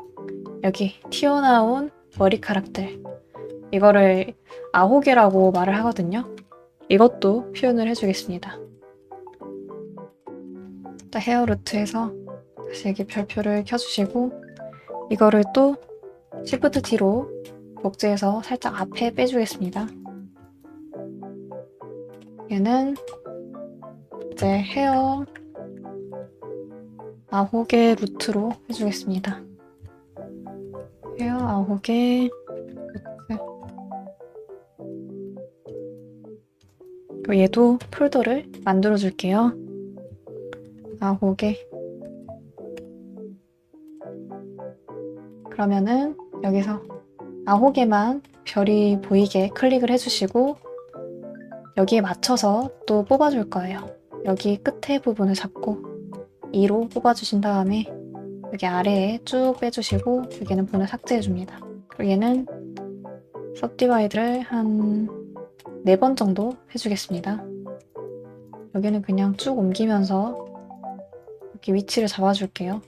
여기 튀어나온 머리카락들, 이거를 아호게라고 말을 하거든요. 이것도 표현을 해주겠습니다. 일단 헤어 루트에서 다시 여기 별표를 켜주시고 이거를 또 Shift D로 복제해서 살짝 앞에 빼주겠습니다. 얘는 이제 헤어 아호게 루트로 해주겠습니다. 헤어 아호게 루트. 그리고 얘도 폴더를 만들어 줄게요. 아호게. 그러면은 여기서 아호게만 별이 보이게 클릭을 해주시고 여기에 맞춰서 또 뽑아줄 거예요. 여기 끝에 부분을 잡고 2로 뽑아주신 다음에 여기 아래에 쭉 빼주시고 여기는 본을 삭제해줍니다. 그리고 얘는 서브디바이드를 한 4번 정도 해주겠습니다. 여기는 그냥 쭉 옮기면서 이렇게 위치를 잡아줄게요.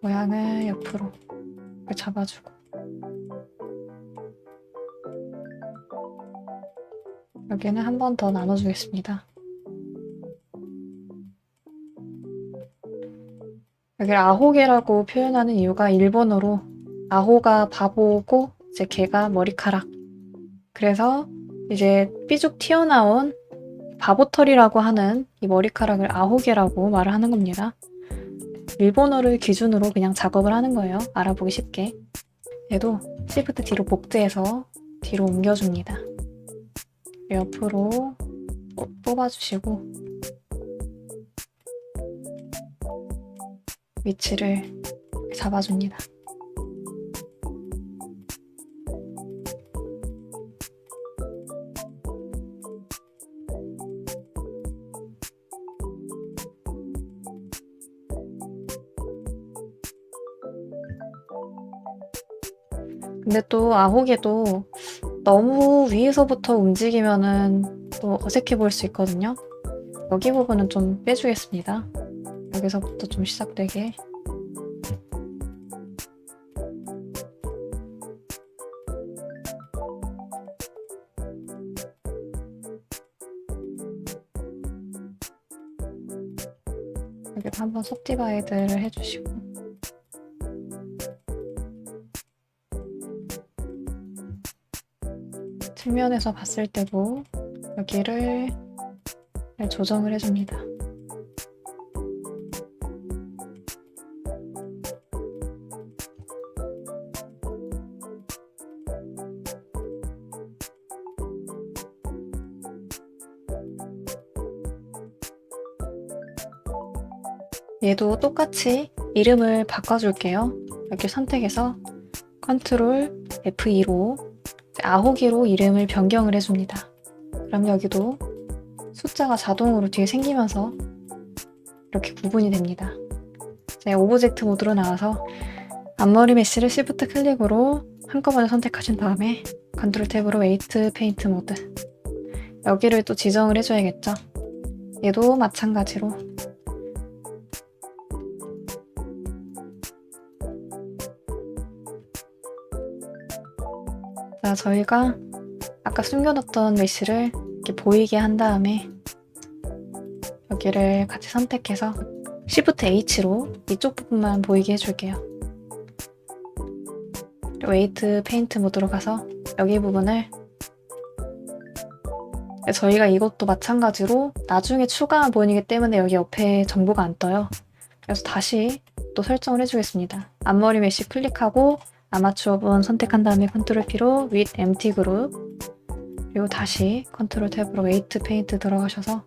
모양을 옆으로 이렇게 잡아주고 여기는 한 번 더 나눠주겠습니다. 여기를 아호게라고 표현하는 이유가 일본어로 아호가 바보고 이제 개가 머리카락. 그래서 이제 삐죽 튀어나온 바보털이라고 하는 이 머리카락을 아호게라고 말을 하는 겁니다. 일본어를 기준으로 그냥 작업을 하는 거예요. 알아보기 쉽게. 얘도 Shift D로 복제해서 뒤로 옮겨줍니다. 옆으로 뽑아주시고 위치를 잡아줍니다. 근데 또 아호게도 너무 위에서부터 움직이면은 또 어색해 보일 수 있거든요. 여기 부분은 좀 빼주겠습니다. 여기서부터 좀 시작되게. 여기도 한번 섭디바이드를 해주시고 측면에서 봤을 때도 여기를 조정을 해줍니다. 얘도 똑같이 이름을 바꿔줄게요. 여기 선택해서 컨트롤 F2로 아호기로 이름을 변경을 해줍니다. 그럼 여기도 숫자가 자동으로 뒤에 생기면서 이렇게 구분이 됩니다. 이제 오브젝트 모드로 나와서 앞머리 메쉬를 Shift 클릭으로 한꺼번에 선택하신 다음에 컨트롤 탭으로 웨이트 페인트 모드, 여기를 또 지정을 해줘야겠죠. 얘도 마찬가지로 자, 저희가 아까 숨겨뒀던 메쉬를 이렇게 보이게 한 다음에 여기를 같이 선택해서 Shift H로 이쪽 부분만 보이게 해줄게요. 웨이트 페인트 모드로 가서 여기 부분을, 저희가 이것도 마찬가지로 나중에 추가한 부분이기 때문에 여기 옆에 정보가 안 떠요. 그래서 다시 또 설정을 해주겠습니다. 앞머리 메쉬 클릭하고 아마추어 분 선택한 다음에 컨트롤 P로 with empty group, 그리고 다시 컨트롤 탭으로 웨이트 페인트 들어가셔서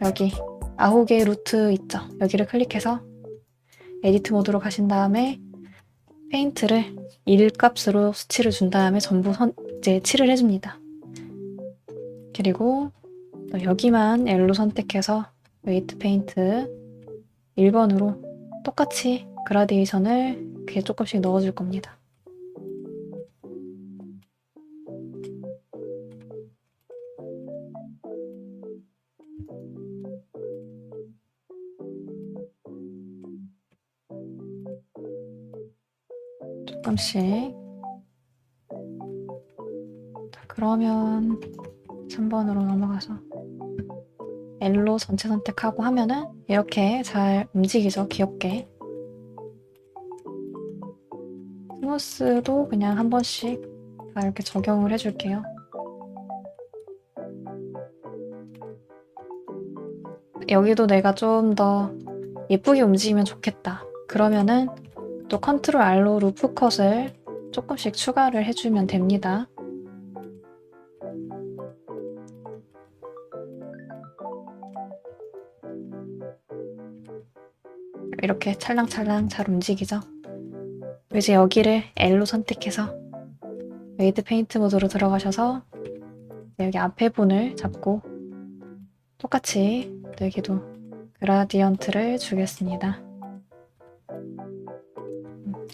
여기 아홉 개의 루트 있죠? 여기를 클릭해서 에디트 모드로 가신 다음에 페인트를 1 값으로 수치를 준 다음에 전부 이제 칠을 해줍니다. 그리고 또 여기만 L로 선택해서 웨이트 페인트 1번으로 똑같이 그라데이션을 이렇게 조금씩 넣어줄 겁니다. 조금씩. 자, 그러면 3번으로 넘어가서 L로 전체 선택하고 하면은 이렇게 잘 움직이죠, 귀엽게. 스무스도 그냥 한 번씩 다 이렇게 적용을 해줄게요. 여기도 내가 좀 더 예쁘게 움직이면 좋겠다. 그러면은 또 컨트롤 R로 루프 컷을 조금씩 추가를 해주면 됩니다. 이렇게 찰랑찰랑 잘 움직이죠? 이제 여기를 L로 선택해서 웨이트 페인트 모드로 들어가셔서 여기 앞에 분을 잡고 똑같이 여기도 그라디언트를 주겠습니다.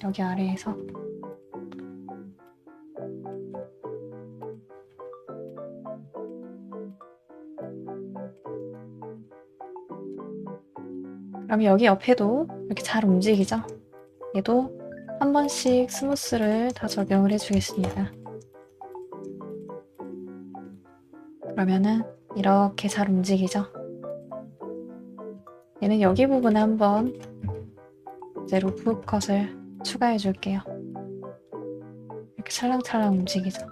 여기 아래에서 그럼 여기 옆에도 이렇게 잘 움직이죠? 얘도 한 번씩 스무스를 다 적용을 해주겠습니다. 그러면은 이렇게 잘 움직이죠? 얘는 여기 부분에 한번 이제 루프 컷을 추가해 줄게요. 이렇게 찰랑찰랑 움직이죠?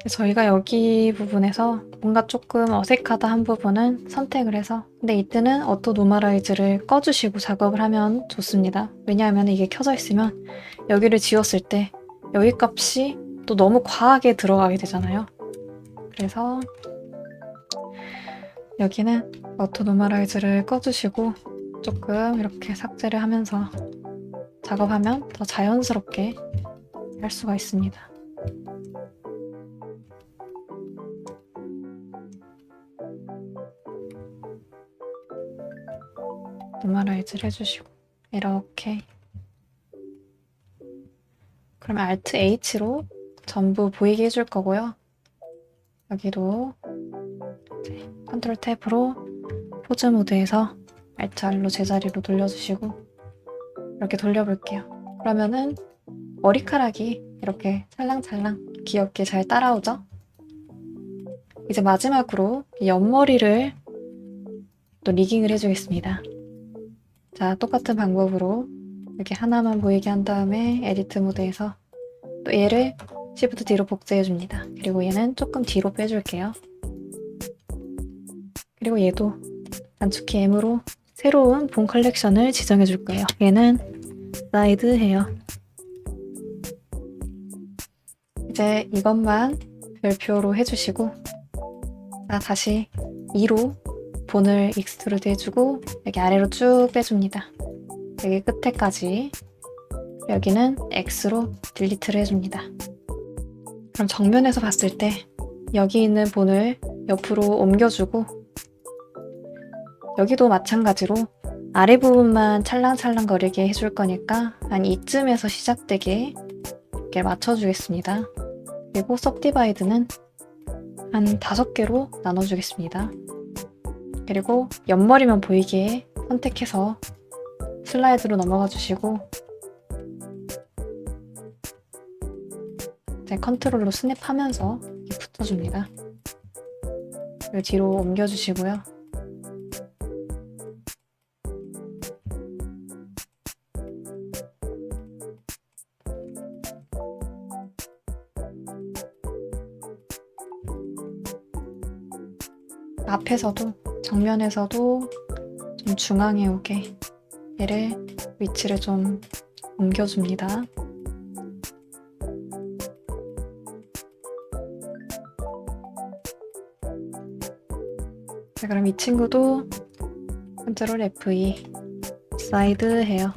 저희가 여기 부분에서 뭔가 조금 어색하다 한 부분은 선택을 해서, 근데 이때는 어토 노멀라이즈를 꺼주시고 작업을 하면 좋습니다. 왜냐하면 이게 켜져 있으면 여기를 지웠을 때 여기 값이 또 너무 과하게 들어가게 되잖아요. 그래서 여기는 어토 노멀라이즈를 꺼주시고 조금 이렇게 삭제를 하면서 작업하면 더 자연스럽게 할 수가 있습니다. 노멀라이즈를 해주시고 이렇게. 그러면 Alt H로 전부 보이게 해줄 거고요. 여기도 이제 컨트롤 탭으로 포즈 모드에서 Alt R로 제자리로 돌려주시고 이렇게 돌려볼게요. 그러면은 머리카락이 이렇게 찰랑찰랑 귀엽게 잘 따라오죠? 이제 마지막으로 이 옆머리를 또 리깅을 해주겠습니다. 자, 똑같은 방법으로 이렇게 하나만 보이게 한 다음에 에디트 모드에서 또 얘를 Shift 뒤로 복제해줍니다. 그리고 얘는 조금 뒤로 빼줄게요. 그리고 얘도 단축키 M으로 새로운 본 컬렉션을 지정해줄 거예요. 얘는 사이드 헤어. 이제 이것만 별표로 해주시고, 자, 다시 2로 본을 익스트루드 해주고 여기 아래로 쭉 빼줍니다. 여기 끝에까지. 여기는 X로 딜리트를 해줍니다. 그럼 정면에서 봤을 때 여기 있는 본을 옆으로 옮겨주고 여기도 마찬가지로 아래 부분만 찰랑찰랑 거리게 해줄 거니까 한 이쯤에서 시작되게 이렇게 맞춰주겠습니다. 그리고 सब디바이드는 한 5개로 나눠주겠습니다. 그리고 옆머리만 보이게 선택해서 슬라이드로 넘어가 주시고 이제 컨트롤로 스냅하면서 붙여줍니다. 그리고 뒤로 옮겨주시고요. 앞에서도 정면에서도 좀 중앙에 오게 얘를 위치를 좀 옮겨줍니다. 자, 그럼 이 친구도 컨트롤 F2 사이드 헤어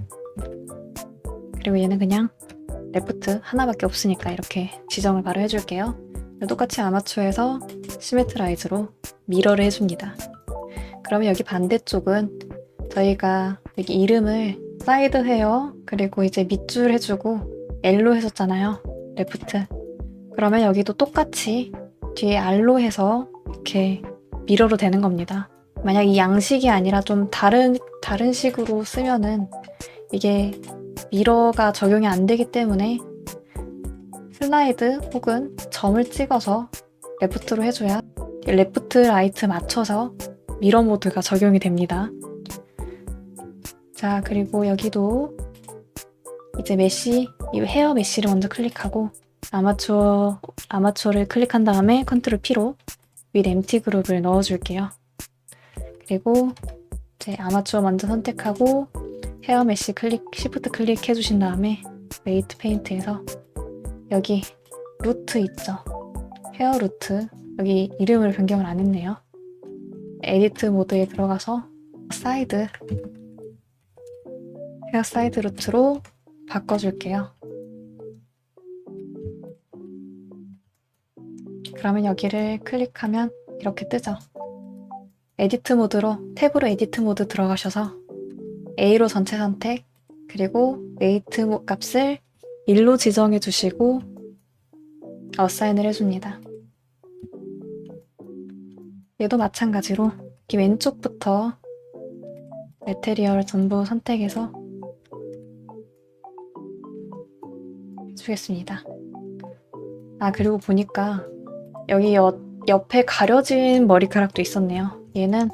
그리고 얘는 그냥 레프트 하나밖에 없으니까 이렇게 지정을 바로 해줄게요. 똑같이 아마추어에서 시메트라이즈로 미러를 해줍니다. 그러면 여기 반대쪽은 저희가 여기 이름을 사이드 헤어 그리고 이제 밑줄 해주고 L로 했었잖아요. 레프트. 그러면 여기도 똑같이 뒤에 R로 해서 이렇게 미러로 되는 겁니다. 만약 이 양식이 아니라 좀 다른 식으로 쓰면은 이게 미러가 적용이 안 되기 때문에 슬라이드 혹은 점을 찍어서 레프트로 해줘야 레프트 라이트 맞춰서 미러 모드가 적용이 됩니다. 자, 그리고 여기도 이제 메쉬, 이 헤어 메쉬를 먼저 클릭하고 아마추어를 클릭한 다음에 컨트롤 P로 with empty 그룹을 넣어줄게요. 그리고 이제 아마추어 먼저 선택하고 헤어 메쉬 시프트 클릭해 주신 다음에 웨이트 페인트에서 여기 루트 있죠? 헤어 루트 여기 이름을 변경을 안 했네요. 에디트 모드에 들어가서 사이드 헤어 사이드 루트로 바꿔줄게요. 그러면 여기를 클릭하면 이렇게 뜨죠. 에디트 모드로 탭으로 에디트 모드 들어가셔서 A로 전체 선택 그리고 웨이트 값을 1로 지정해 주시고 어사인을 해줍니다. 얘도 마찬가지로 이 왼쪽부터 매테리얼 전부 선택해서 해주겠습니다. 아, 그리고 보니까 여기 옆에 가려진 머리카락도 있었네요. 얘는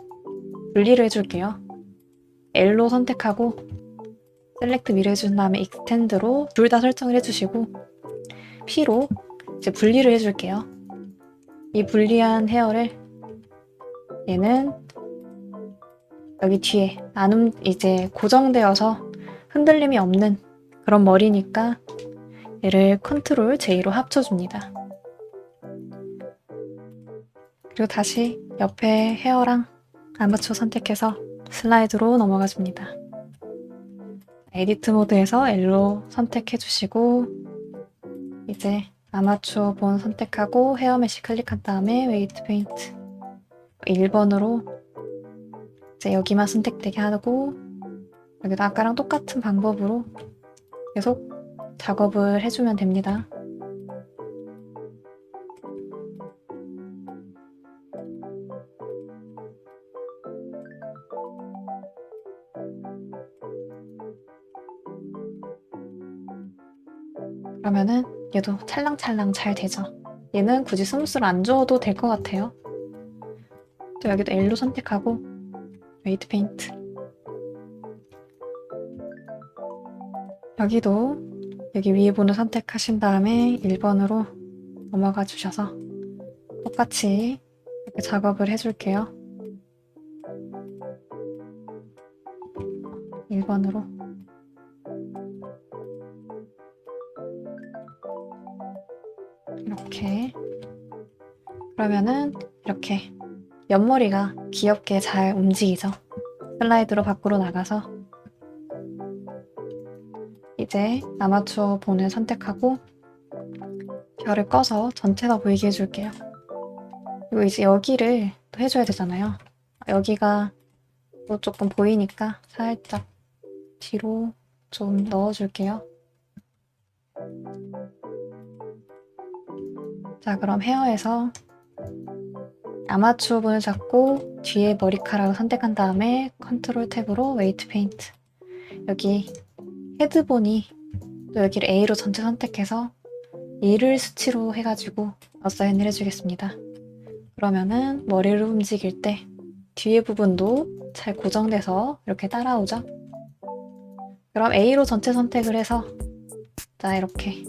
분리를 해줄게요. L로 선택하고 셀렉트 미를 해준 다음에 익스텐드로 둘 다 설정을 해주시고 P로 이제 분리를 해줄게요. 이 분리한 헤어를 얘는 여기 뒤에 이제 고정되어서 흔들림이 없는 그런 머리니까 얘를 컨트롤 J로 합쳐줍니다. 그리고 다시 옆에 헤어랑 아마추어 선택해서 슬라이드로 넘어가 줍니다. 에디트 모드에서 L로 선택해 주시고 이제 아마추어 본 선택하고 헤어 메쉬 클릭한 다음에 웨이트 페인트 1번으로 이제 여기만 선택되게 하고 여기도 아까랑 똑같은 방법으로 계속 작업을 해주면 됩니다. 그러면은 얘도 찰랑찰랑 잘 되죠. 얘는 굳이 스무스를 안 줘도 될 것 같아요. 또 여기도 L로 선택하고 웨이트 페인트 여기도 여기 위에 번호 선택하신 다음에 1번으로 넘어가 주셔서 똑같이 이렇게 작업을 해줄게요. 1번으로 이렇게 그러면은 이렇게 옆머리가 귀엽게 잘 움직이죠. 슬라이드로 밖으로 나가서 이제 아마추어 본을 선택하고 별을 꺼서 전체 다 보이게 해줄게요. 그리고 이제 여기를 또 해줘야 되잖아요. 여기가 또 조금 보이니까 살짝 뒤로 좀 넣어줄게요. 자, 그럼 헤어에서 아마추어 본을 잡고 뒤에 머리카락을 선택한 다음에 컨트롤 탭으로 웨이트 페인트. 여기 헤드본이 또 여기를 A로 전체 선택해서 1을 수치로 해가지고 어사인을 해주겠습니다. 그러면은 머리를 움직일 때 뒤에 부분도 잘 고정돼서 이렇게 따라오죠. 그럼 A로 전체 선택을 해서 자, 이렇게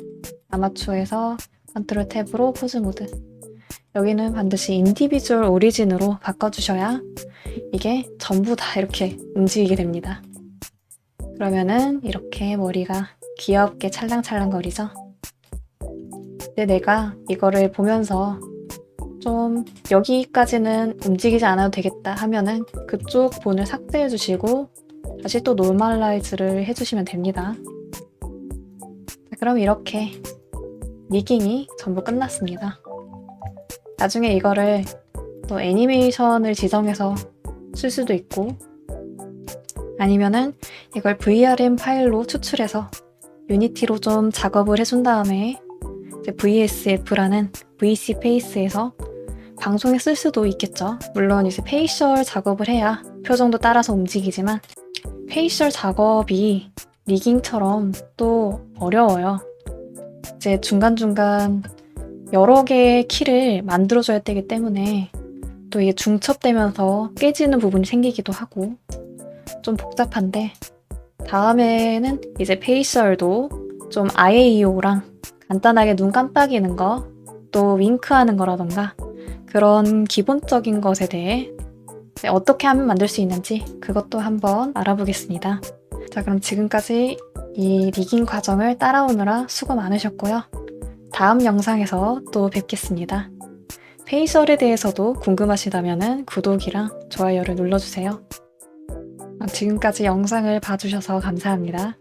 아마추어에서 컨트롤 탭으로 포즈 모드. 여기는 반드시 인디비주얼 오리진으로 바꿔주셔야 이게 전부 다 이렇게 움직이게 됩니다. 그러면은 이렇게 머리가 귀엽게 찰랑찰랑거리죠. 근데 내가 이거를 보면서 좀 여기까지는 움직이지 않아도 되겠다 하면은 그쪽 본을 삭제해 주시고 다시 또 노멀라이즈를 해주시면 됩니다. 그럼 이렇게 리깅이 전부 끝났습니다. 나중에 이거를 또 애니메이션을 지정해서 쓸 수도 있고 아니면은 이걸 VRM 파일로 추출해서 유니티로 좀 작업을 해준 다음에 이제 VSF라는 VC 페이스에서 방송에 쓸 수도 있겠죠. 물론 이제 페이셜 작업을 해야 표정도 따라서 움직이지만 페이셜 작업이 리깅처럼 또 어려워요. 이제 중간중간 여러 개의 키를 만들어줘야 되기 때문에 또 이게 중첩되면서 깨지는 부분이 생기기도 하고 좀 복잡한데 다음에는 이제 페이셜도 좀 IAO랑 간단하게 눈 깜빡이는 거, 또 윙크하는 거라던가 그런 기본적인 것에 대해 어떻게 하면 만들 수 있는지 그것도 한번 알아보겠습니다. 자, 그럼 지금까지 이 리깅 과정을 따라오느라 수고 많으셨고요. 다음 영상에서 또 뵙겠습니다. 페이셜에 대해서도 궁금하시다면 구독이랑 좋아요를 눌러주세요. 지금까지 영상을 봐주셔서 감사합니다.